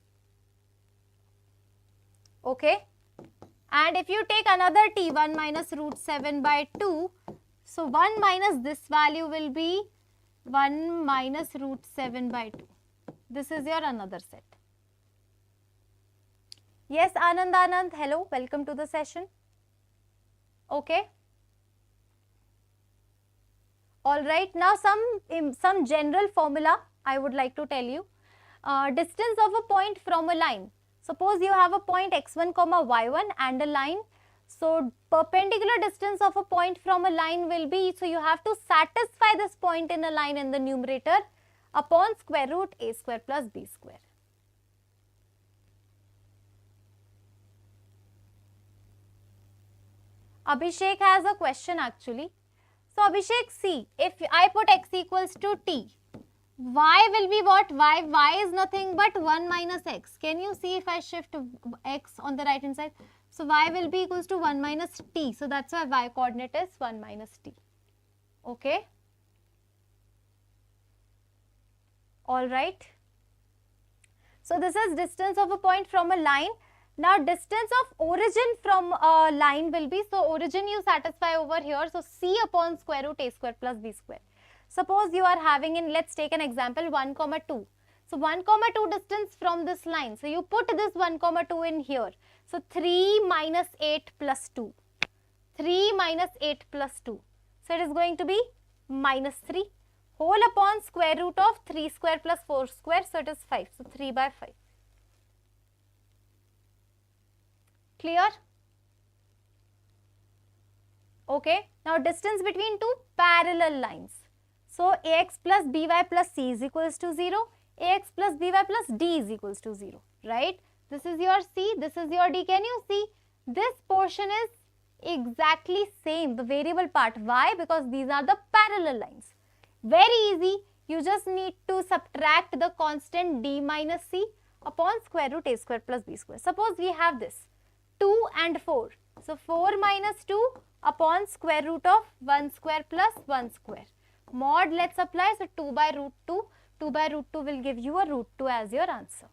Okay. And if you take another t, 1 minus root 7 by 2, so 1 minus this value will be 1 minus root 7 by 2. This is your another set. Yes, Anand, hello, welcome to the session. Okay. Alright, now some general formula I would like to tell you. Distance of a point from a line. Suppose you have a point x1 comma y1 and a line. So perpendicular distance of a point from a line will be, so you have to satisfy this point in a line in the numerator upon square root a square plus b square. Abhishek has a question actually. So Abhishek, see, if I put x equals to t, y will be what? Y is nothing but 1 minus x. Can you see if I shift x on the right hand side? So y will be equals to 1 minus t. So that's why y coordinate is 1 minus t. Okay. Alright. So this is distance of a point from a line. Now distance of origin from a line will be, so origin you satisfy over here, so c upon square root a square plus b square. Suppose you are having in, let's take an example, 1, 2. So 1, 2 distance from this line. So you put this 1, 2 in here. So 3 minus 8 plus 2. 3 minus 8 plus 2. So it is going to be minus 3 whole upon square root of 3 square plus 4 square. So it is 5. So 3 by 5. Clear? Okay. Now distance between two parallel lines. So ax plus by plus c is equals to 0. Ax plus by plus d is equals to 0. Right? This is your c. This is your d. Can you see? This portion is exactly same. The variable part. Why? Because these are the parallel lines. Very easy. You just need to subtract the constant d minus c upon square root a square plus b square. Suppose we have this 2 and 4. So 4 minus 2 upon square root of 1 square plus 1 square. Mod, let's apply. So 2 by root 2. 2 by root 2 will give you a root 2 as your answer.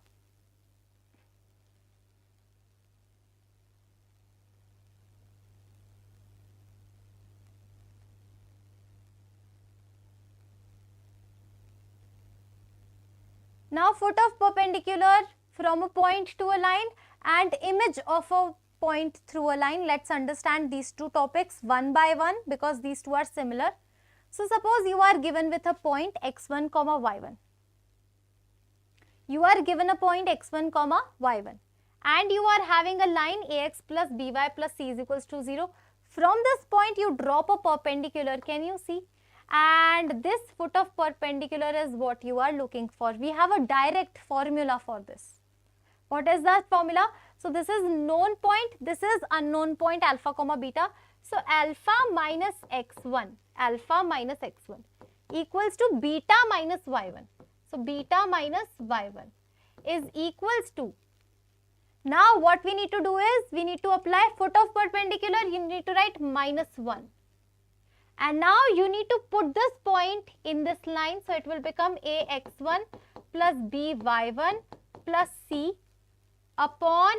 Now foot of perpendicular from a point to a line and image of a point through a line. Let's understand these two topics one by one because these two are similar. So suppose you are given with a point x1, y1. You are given a point x1, y1 and you are having a line ax plus by plus c is equals to 0. From this point you drop a perpendicular. Can you see? And this foot of perpendicular is what you are looking for. We have a direct formula for this. What is that formula? So this is known point, this is unknown point alpha, beta. So alpha minus x1 equals to beta minus y1. So beta minus y1 is equals to, now what we need to do is, we need to apply foot of perpendicular, you need to write minus 1. And now you need to put this point in this line. So it will become ax1 plus by1 plus c upon.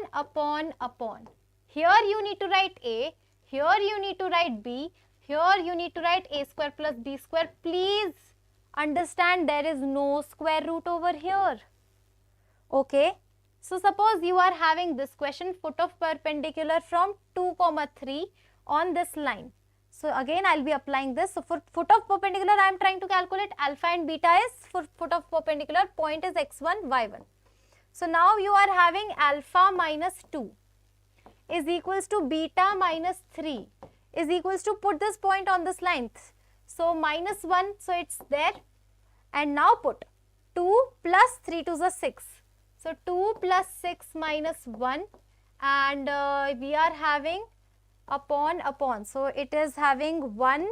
Here you need to write a, here you need to write b, here you need to write a square plus b square. Please understand there is no square root over here. Okay. So suppose you are having this question, foot of perpendicular from 2, 3 on this line. So again I will be applying this. So for foot of perpendicular I am trying to calculate alpha and beta is, for foot of perpendicular point is x1, y1. So now you are having alpha minus 2 is equals to beta minus 3 is equals to, put this point on this line. So minus 1, so it's there. And now put 2 plus 3 to the 6. So 2 plus 6 minus 1 and we are having upon. So it is having 1,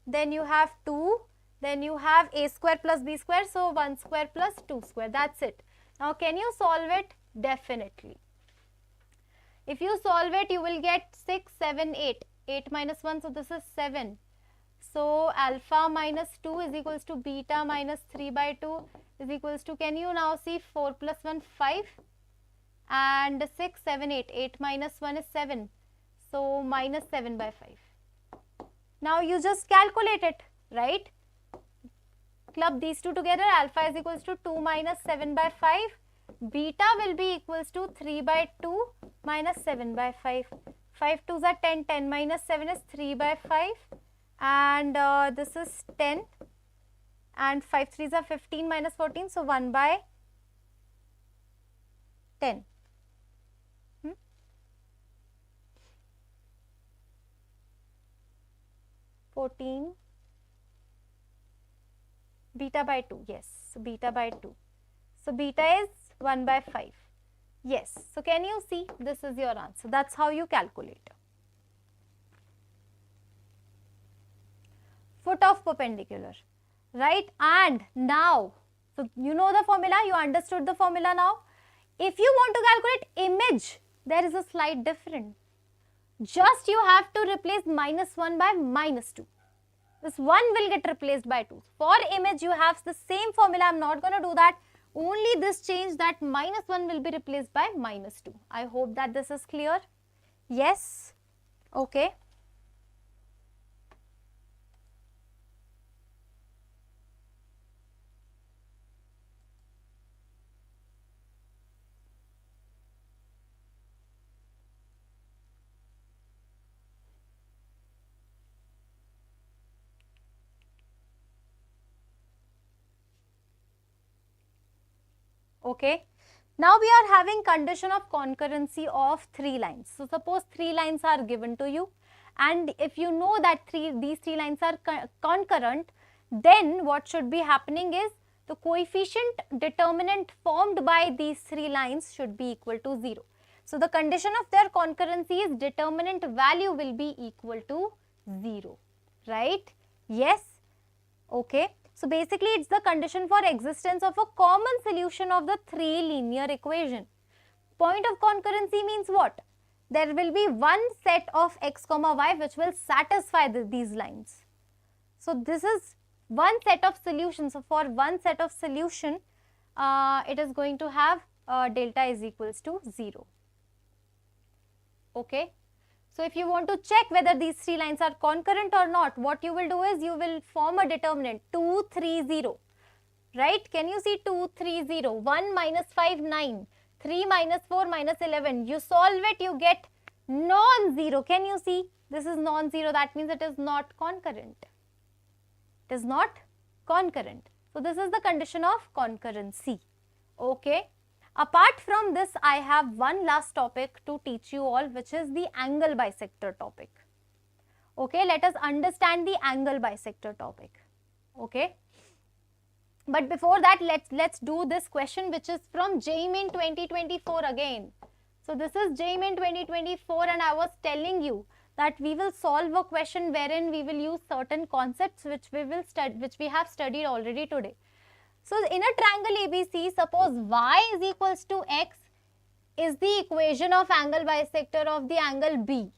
then you have 2, then you have a square plus b square. So 1 square plus 2 square. That's it. Now can you solve it? Definitely. If you solve it, you will get 6, 7, 8. 8 minus 1, so this is 7. So alpha minus 2 is equals to beta minus 3 by 2 is equals to, can you now see 4 plus 1, 5 and 6, 7, 8. 8 minus 1 is 7. So minus 7 by 5. Now you just calculate it, right? Club these two together. Alpha is equals to 2 minus 7 by 5. Beta will be equals to 3 by 2 minus 7 by 5. 5 2s are 10. 10 minus 7 is 3 by 5. And this is 10. And 5 3s are 15 minus 14. So 1 by 10. 14, beta by 2, yes, so beta by 2. So beta is 1 by 5, yes. So can you see, this is your answer. That's how you calculate. Foot of perpendicular, right? And now, so you know the formula, you understood the formula now. If you want to calculate image, there is a slight difference. Just you have to replace minus 1 by minus 2. This 1 will get replaced by 2. For image, you have the same formula. I am not going to do that. Only this change, that minus 1 will be replaced by minus 2. I hope that this is clear. Yes. Okay. Okay. Now we are having condition of concurrency of 3 lines. So suppose 3 lines are given to you, and if you know that these 3 lines are concurrent, then what should be happening is the coefficient determinant formed by these 3 lines should be equal to 0. So the condition of their concurrency is determinant value will be equal to 0, right? Yes. Okay. So basically it's the condition for existence of a common solution of the 3 linear equation. Point of concurrency means what? There will be one set of x comma y which will satisfy these lines. So this is one set of solutions. So for one set of solution, it is going to have delta is equals to 0. Okay. So if you want to check whether these 3 lines are concurrent or not, what you will do is you will form a determinant 2, 3, 0. Right? Can you see 2, 3, 0? 1 minus 5, 9. 3 minus 4 minus 11. You solve it, you get non-zero. Can you see? This is non-zero. That means it is not concurrent. It is not concurrent. So this is the condition of concurrency. Okay. Apart from this, I have one last topic to teach you all, which is the angle bisector topic. Okay, let us understand the angle bisector topic. Okay. But before that, let's do this question, which is from JEE Mains 2024 again. So this is JEE Mains 2024, and I was telling you that we will solve a question wherein we will use certain concepts which we have studied already today. So in a triangle ABC, suppose y is equals to x is the equation of angle bisector of the angle B.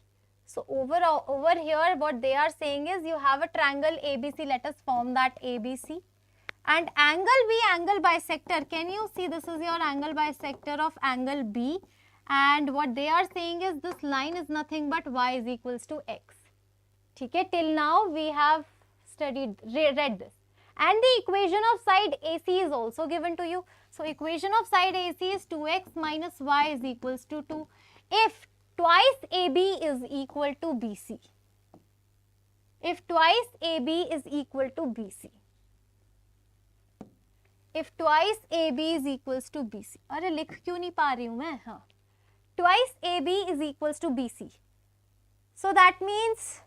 So over here what they are saying is you have a triangle ABC, let us form that ABC, and angle B, angle bisector, can you see this is your angle bisector of angle B, and what they are saying is this line is nothing but y is equals to x. Okay, till now we have read this. And the equation of side AC is also given to you. So equation of side AC is 2x minus y is equals to 2 if twice AB is equal to BC. If twice AB is equal to BC. If twice AB is equals to BC. अरे लिख क्यों नहीं पा रही हूँ मैं? हाँ. Twice AB is equals to BC. So that means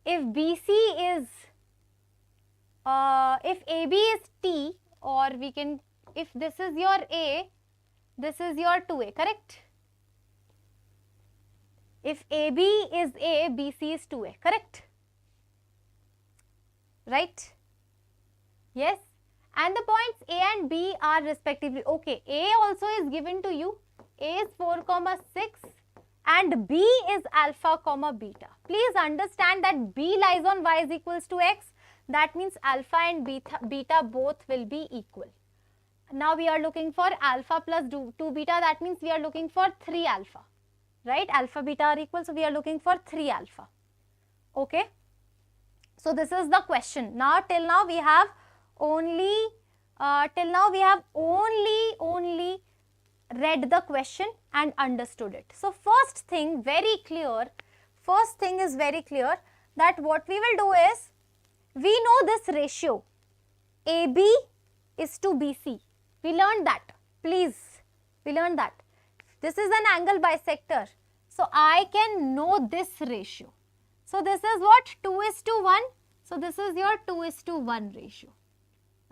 if BC is if AB is T, or we can, if this is your A, this is your 2A, correct? If AB is A, BC is 2A, correct? Right? Yes? And the points A and B are respectively, okay, A also is given to you, A is 4, 6 and B is alpha, beta. Please understand that B lies on y is equals to x. That means alpha and beta both will be equal. Now we are looking for alpha plus 2 beta, that means we are looking for 3 alpha, right? Alpha, beta are equal, so we are looking for 3 alpha. Okay. So this is the question. Now till now we have only read the question and understood it. So first thing is very clear that what we will do is, we know this ratio AB is to BC. We learned that. Please, we learned that. This is an angle bisector. So I can know this ratio. So this is what? 2:1. So this is your 2:1 ratio.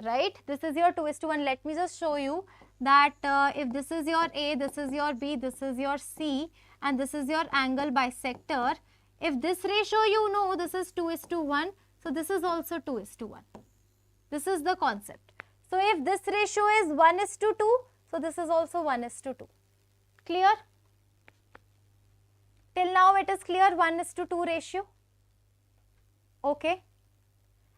Right? This is your 2:1. Let me just show you that if this is your A, this is your B, this is your C, and this is your angle bisector. If this ratio you know, this is 2:1. So this is also 2:1. This is the concept. So if this ratio is 1:2, so this is also 1:2. Clear? Till now it is clear, 1:2 ratio. Okay.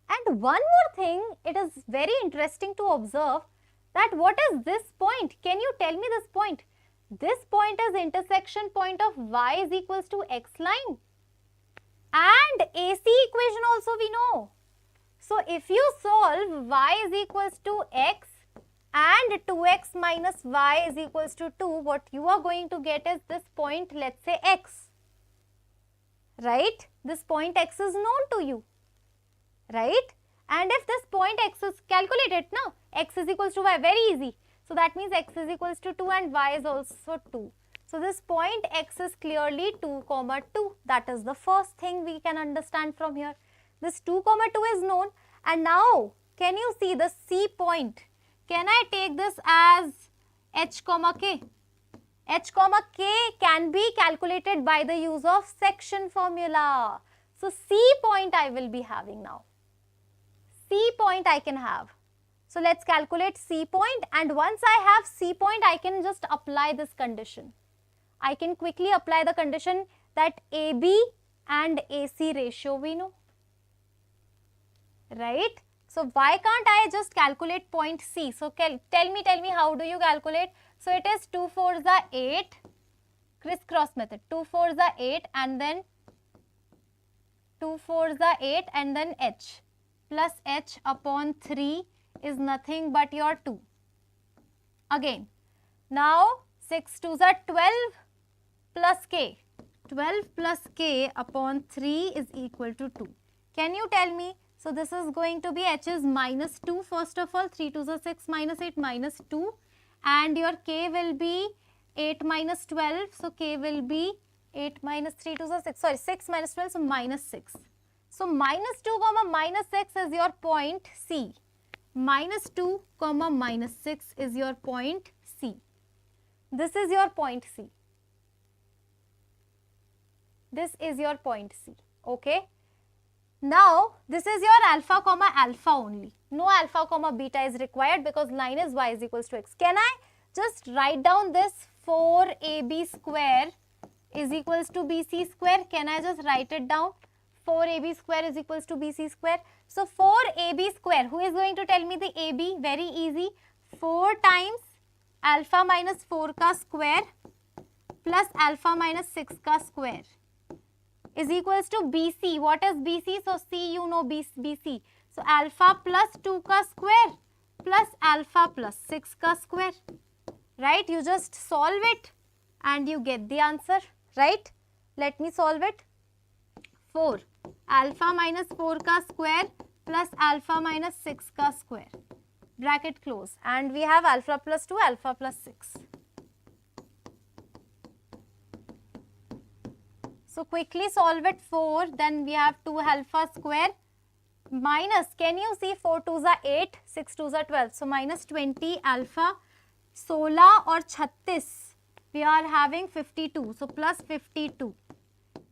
And one more thing, it is very interesting to observe that what is this point? Can you tell me this point? This point is intersection point of y is equals to x line. And AC equation also we know. So if you solve y is equals to x and 2x minus y is equals to 2, what you are going to get is this point, let's say x. Right? This point x is known to you. Right? And if this point x is calculated now, x is equals to y, very easy. So that means x is equals to 2 and y is also 2. So this point x is clearly 2, 2. That is the first thing we can understand from here. This 2, 2 is known, and now can you see the C point? Can I take this as h, k? H, k can be calculated by the use of section formula. So C point I will be having now. C point I can have. So let's calculate C point, and once I have C point, I can just apply this condition. I can quickly apply the condition that AB and AC ratio we know, right? So why can't I just calculate point C? So tell me how do you calculate? So it is 2 4s are 8, crisscross method, 2 4s are 8 and then 2 4s are 8 and then H plus H upon 3 is nothing but your 2. Again, now 6 2s are 12 plus K. 12 plus K upon 3 is equal to 2. Can you tell me? So this is going to be H is minus 2 first of all. 3 2s are 6 minus 8 minus 2. And your K will be 8 minus 12. So K will be 8 minus 3 2s are 6. Sorry, 6 minus 12. So minus 6. So minus 2 comma minus 6 is your point C. Minus 2 comma minus 6 is your point C. This is your point C. This is your point C. Okay. Now, this is your alpha comma alpha only. No alpha comma beta is required because line is y is equals to x. Can I just write down this 4ab square is equals to bc square? Can I just write it down? 4ab square is equals to bc square. So, 4ab square, who is going to tell me the ab? Very easy. 4 times alpha minus 4 ka square plus alpha minus 6 ka square is equals to BC. What is BC? So C you know BC. So alpha plus 2 ka square plus alpha plus 6 ka square. Right? You just solve it and you get the answer. Right? Let me solve it. 4 alpha minus 4 ka square plus alpha minus 6 ka square. Bracket close. And we have alpha plus 2, alpha plus 6. So quickly solve it. 4, then we have 2 alpha square minus, can you see 4 2s are 8, 6 2s are 12. So minus 20 alpha, 16 or 36, we are having 52. So plus 52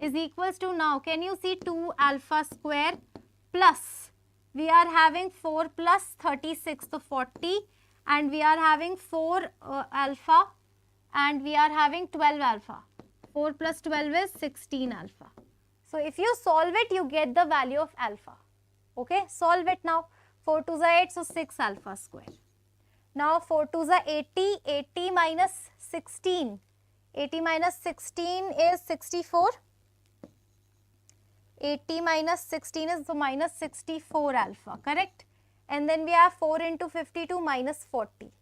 is equals to, now can you see 2 alpha square plus, we are having 4 plus 36, so 40, and we are having 4 alpha and we are having 12 alpha. 4 plus 12 is 16 alpha. So if you solve it, you get the value of alpha. Okay, solve it now. 4 2s are 8, so 6 alpha square. Now 4 2s are 80, 80 minus 16. 80 minus 16 is 64. 80 minus 16 is so minus 64 alpha, correct? And then we have 4 into 52 minus 40.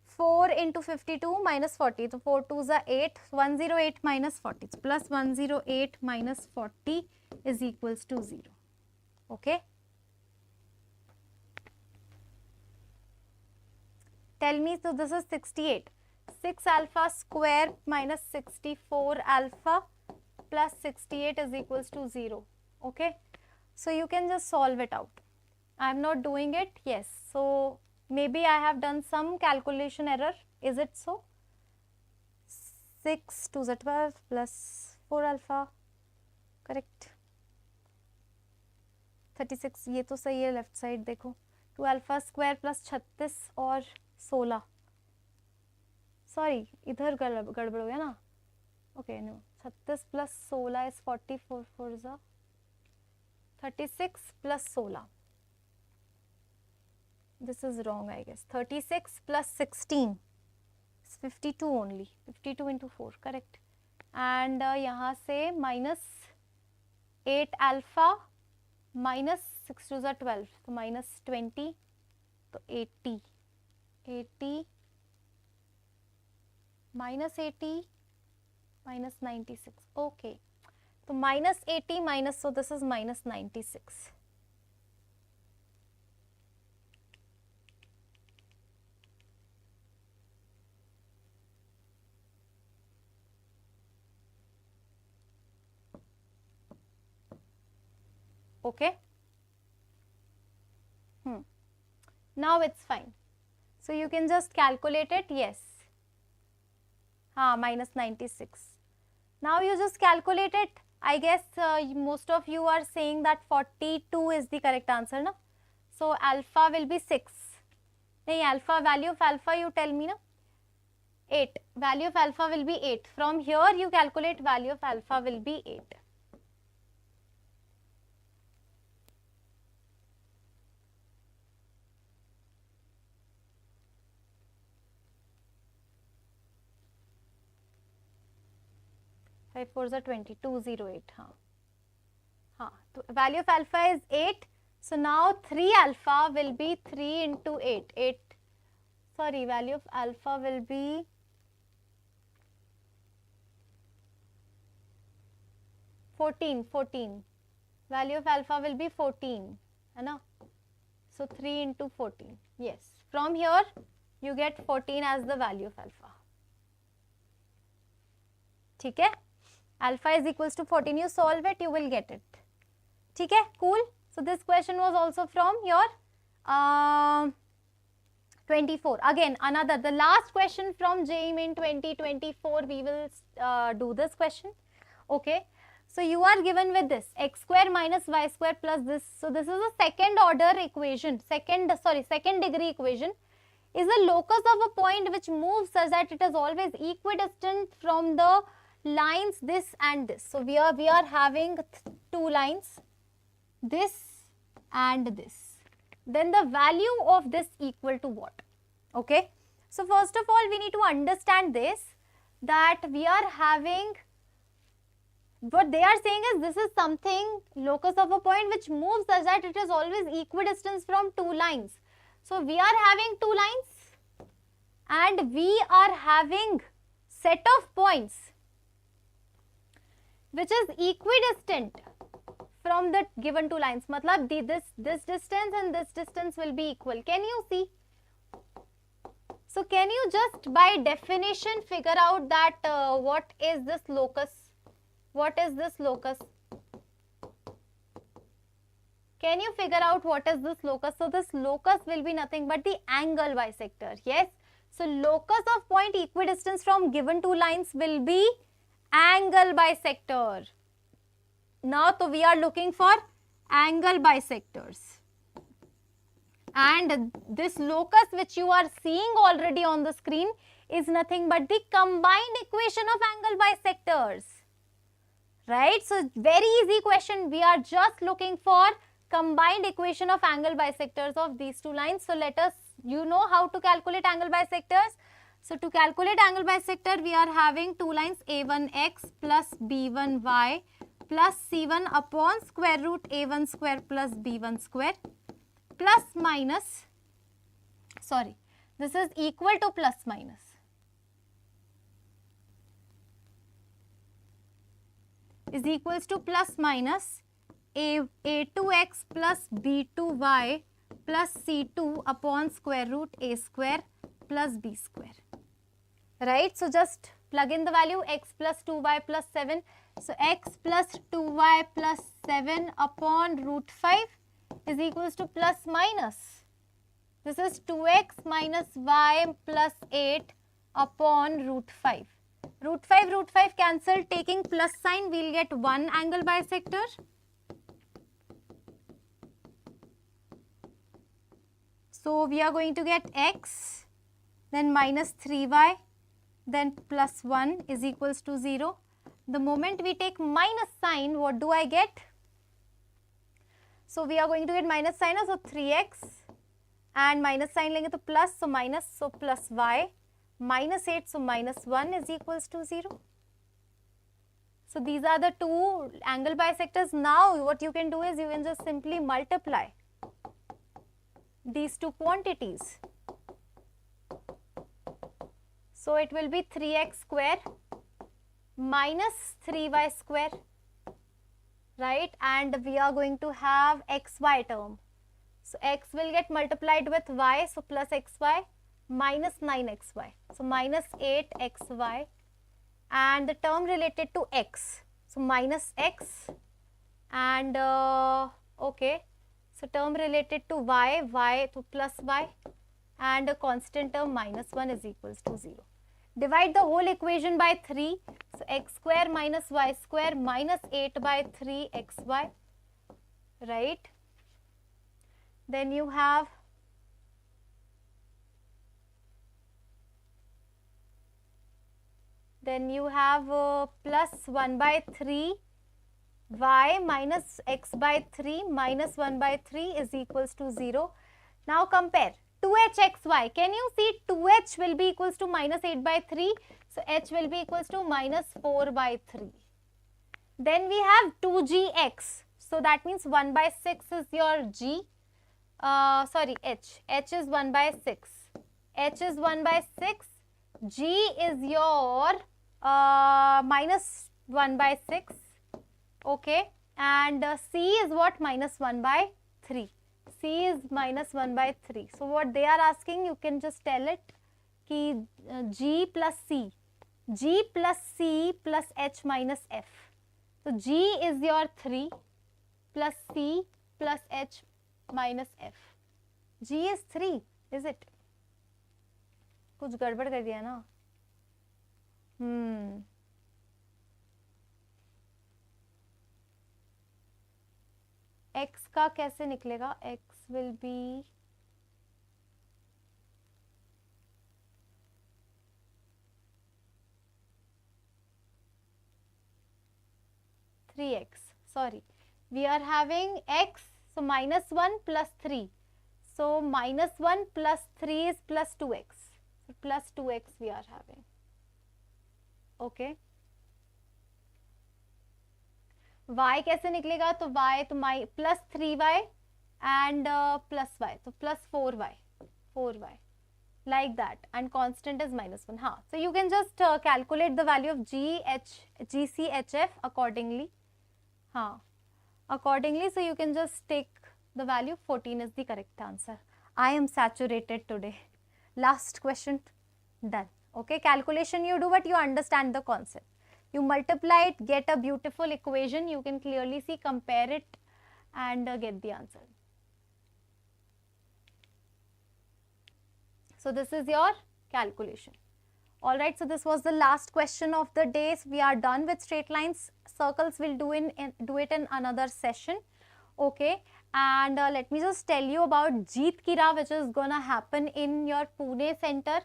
4 into 52 minus 40. So 4 2s are 8. 108 minus 40. So plus 108 minus 40 is equals to 0. Okay. Tell me, so this is 68. 6 alpha square minus 64 alpha plus 68 is equals to 0. Okay. So you can just solve it out. I am not doing it. Yes. So maybe I have done some calculation error. Is it so? 6 2s are 12 plus 4 alpha. Correct. 36. ये तो सही है. Left side देखो. 2 alpha square plus 36 और 16. Sorry, इधर गड़बड़ हो गया ना. Okay, no. 36 plus 16 is 44. 4 is 36 plus 16. This is wrong, I guess. 36 plus 16 is 52 only. 52 into 4, correct. And यहाँ से minus 8 alpha minus 6 2s are 12. So minus 20. So 80. 80 minus 80 minus 96. Okay. So minus 80 minus, so this is minus 96. Okay. Now it's fine. So you can just calculate it. Yes. Minus 96. Now you just calculate it. I guess most of you are saying that 42 is the correct answer, no? So alpha will be 6. Nahi, alpha, value of alpha you tell me, no? 8. Value of alpha will be 8. From here you calculate value of alpha will be 8. Five fours are 20, 208. So value of alpha is 8. So now 3 alpha will be 3 into 8. Sorry, value of alpha will be 14. Value of alpha will be 14. है ना? So 3 into 14. Yes. From here you get 14 as the value of alpha. ठीक है? Alpha is equals to 14. You solve it, you will get it. ठीक है? Cool. So this question was also from your 24. Again, another, the last question from JEE Mains 2024. We will do this question. Okay. So you are given with this x square minus y square plus this. So this is a second order equation. Second degree equation. Is the locus of a point which moves such that it is always equidistant from the lines this and this. So we are having two lines, this and this. Then the value of this equal to what? Okay. So first of all we need to understand this, that we are having, what they are saying is this is something, locus of a point which moves such that it is always equidistant from two lines. So we are having two lines and we are having set of points which is equidistant from the given two lines. Matlab this distance and this distance will be equal. Can you see? So can you just by definition figure out that what is this locus? What is this locus? Can you figure out what is this locus? So this locus will be nothing but the angle bisector. Yes. So locus of point equidistance from given two lines will be angle bisector. Now so we are looking for angle bisectors. And this locus which you are seeing already on the screen is nothing but the combined equation of angle bisectors. Right? So very easy question. We are just looking for combined equation of angle bisectors of these two lines. So let us, you know how to calculate angle bisectors. So to calculate angle bisector, we are having two lines a1x plus b1y plus c1 upon square root a1 square plus b1 square plus minus, sorry, this is equal to plus minus. Is equals to plus minus a2x plus b2y plus c2 upon square root a square plus b square. Right? So just plug in the value x plus 2y plus 7. So x plus 2y plus 7 upon root 5 is equals to plus minus. This is 2x minus y plus 8 upon root 5. Root 5 cancel, taking plus sign we will get one angle bisector. So we are going to get x, then minus 3y, then plus 1 is equals to 0. The moment we take minus sign, what do I get? So we are going to get minus sign, so 3x and minus sign lenge to plus, so minus, so plus y, minus 8, so minus 1 is equals to 0. So these are the two angle bisectors. Now what you can do is you can just simply multiply these two quantities. So it will be 3x square minus 3y square, right? And we are going to have xy term. So x will get multiplied with y, so plus xy minus 9xy. So minus 8xy, and the term related to x. So minus x, and Okay, so term related to y to plus y, and a constant term minus 1 is equals to 0. Divide the whole equation by 3. So x square minus y square minus 8 by 3 xy, right? Then you have plus 1 by 3 y minus x by 3 minus 1 by 3 is equals to 0. Now compare 2h xy. Can you see 2h will be equals to minus 8 by 3. So h will be equals to minus 4 by 3. Then we have 2gx. So that means 1 by 6 is your g. H. H is 1 by 6. H is 1 by 6. G is your minus 1 by 6. Okay. And C is what? Minus 1 by 3. C is minus 1 by 3. So what they are asking, you can just tell it ki G plus C. G plus C plus H minus F. So G is your 3 plus C plus H minus F. G is 3, is it? कुछ गड़बड़ कर दिया ना? X का कैसे निकलेगा? X will be x. Sorry, we are having x, so minus 1 plus 3. So minus 1 plus 3 is plus 2x. So plus 2x we are having. Okay. y कैसे निकलेगा? तो y तो plus 3y and plus y, so plus 4y like that, and constant is minus 1. So you can just calculate the value of GCHF accordingly. So you can just take the value. 14 is the correct answer. I am saturated today. Last question, done. Okay, calculation you do, but you understand the concept. You multiply it, get a beautiful equation. You can clearly see, compare it and get the answer. So this is your calculation. Alright, so this was the last question of the day. So we are done with straight lines. Circles will do it in another session. Okay, and let me just tell you about Jeet Kira, which is gonna happen in your Pune center.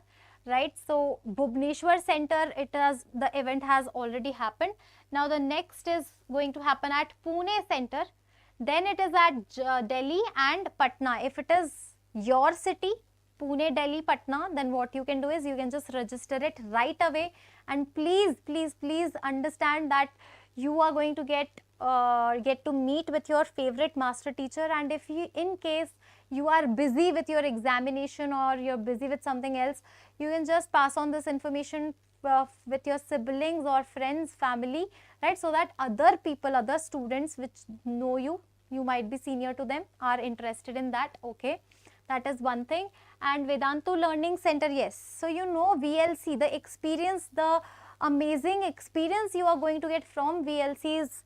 Right, so Bhubaneswar center, the event has already happened. Now the next is going to happen at Pune center. Then it is at Delhi and Patna. If it is your city, Pune, Delhi, Patna, then what you can do is you can just register it right away. And please understand that you are going to get to meet with your favorite master teacher. And if you, in case you are busy with your examination or you're busy with something else, you can just pass on this information with your siblings or friends, family, right? So that other people, other students which know you might be senior to them, are interested in that. Okay, that is one thing. And Vedantu Learning Center, yes. So you know VLC, the experience, the amazing experience you are going to get from VLC is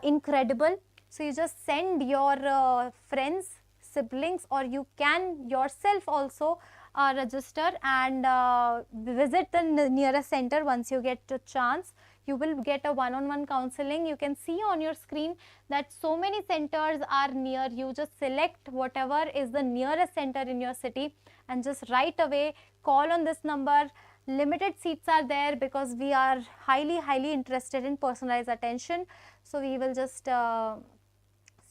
incredible. So you just send your friends, siblings, or you can yourself also register and visit the nearest center once you get a chance. You will get a one-on-one counseling. You can see on your screen that so many centers are near you. Just select whatever is the nearest center in your city and just right away call on this number. Limited seats are there because we are highly interested in personalized attention. So we will just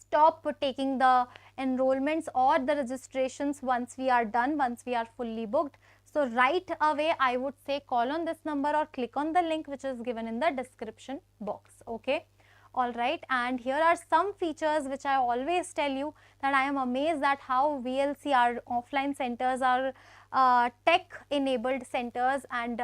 stop taking the enrollments or the registrations once we are done, once we are fully booked. So right away I would say call on this number or click on the link which is given in the description box. Okay, alright, and here are some features which I always tell you that I am amazed at how VLC, our offline centers, are tech enabled centers and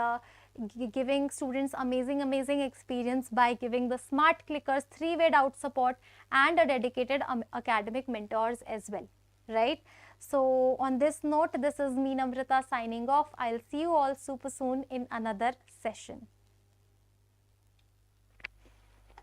giving students amazing experience by giving the smart clickers, 3-way doubt support, and a dedicated academic mentors as well, right? So on this note, this is me, Namrata, signing off. I'll see you all super soon in another session.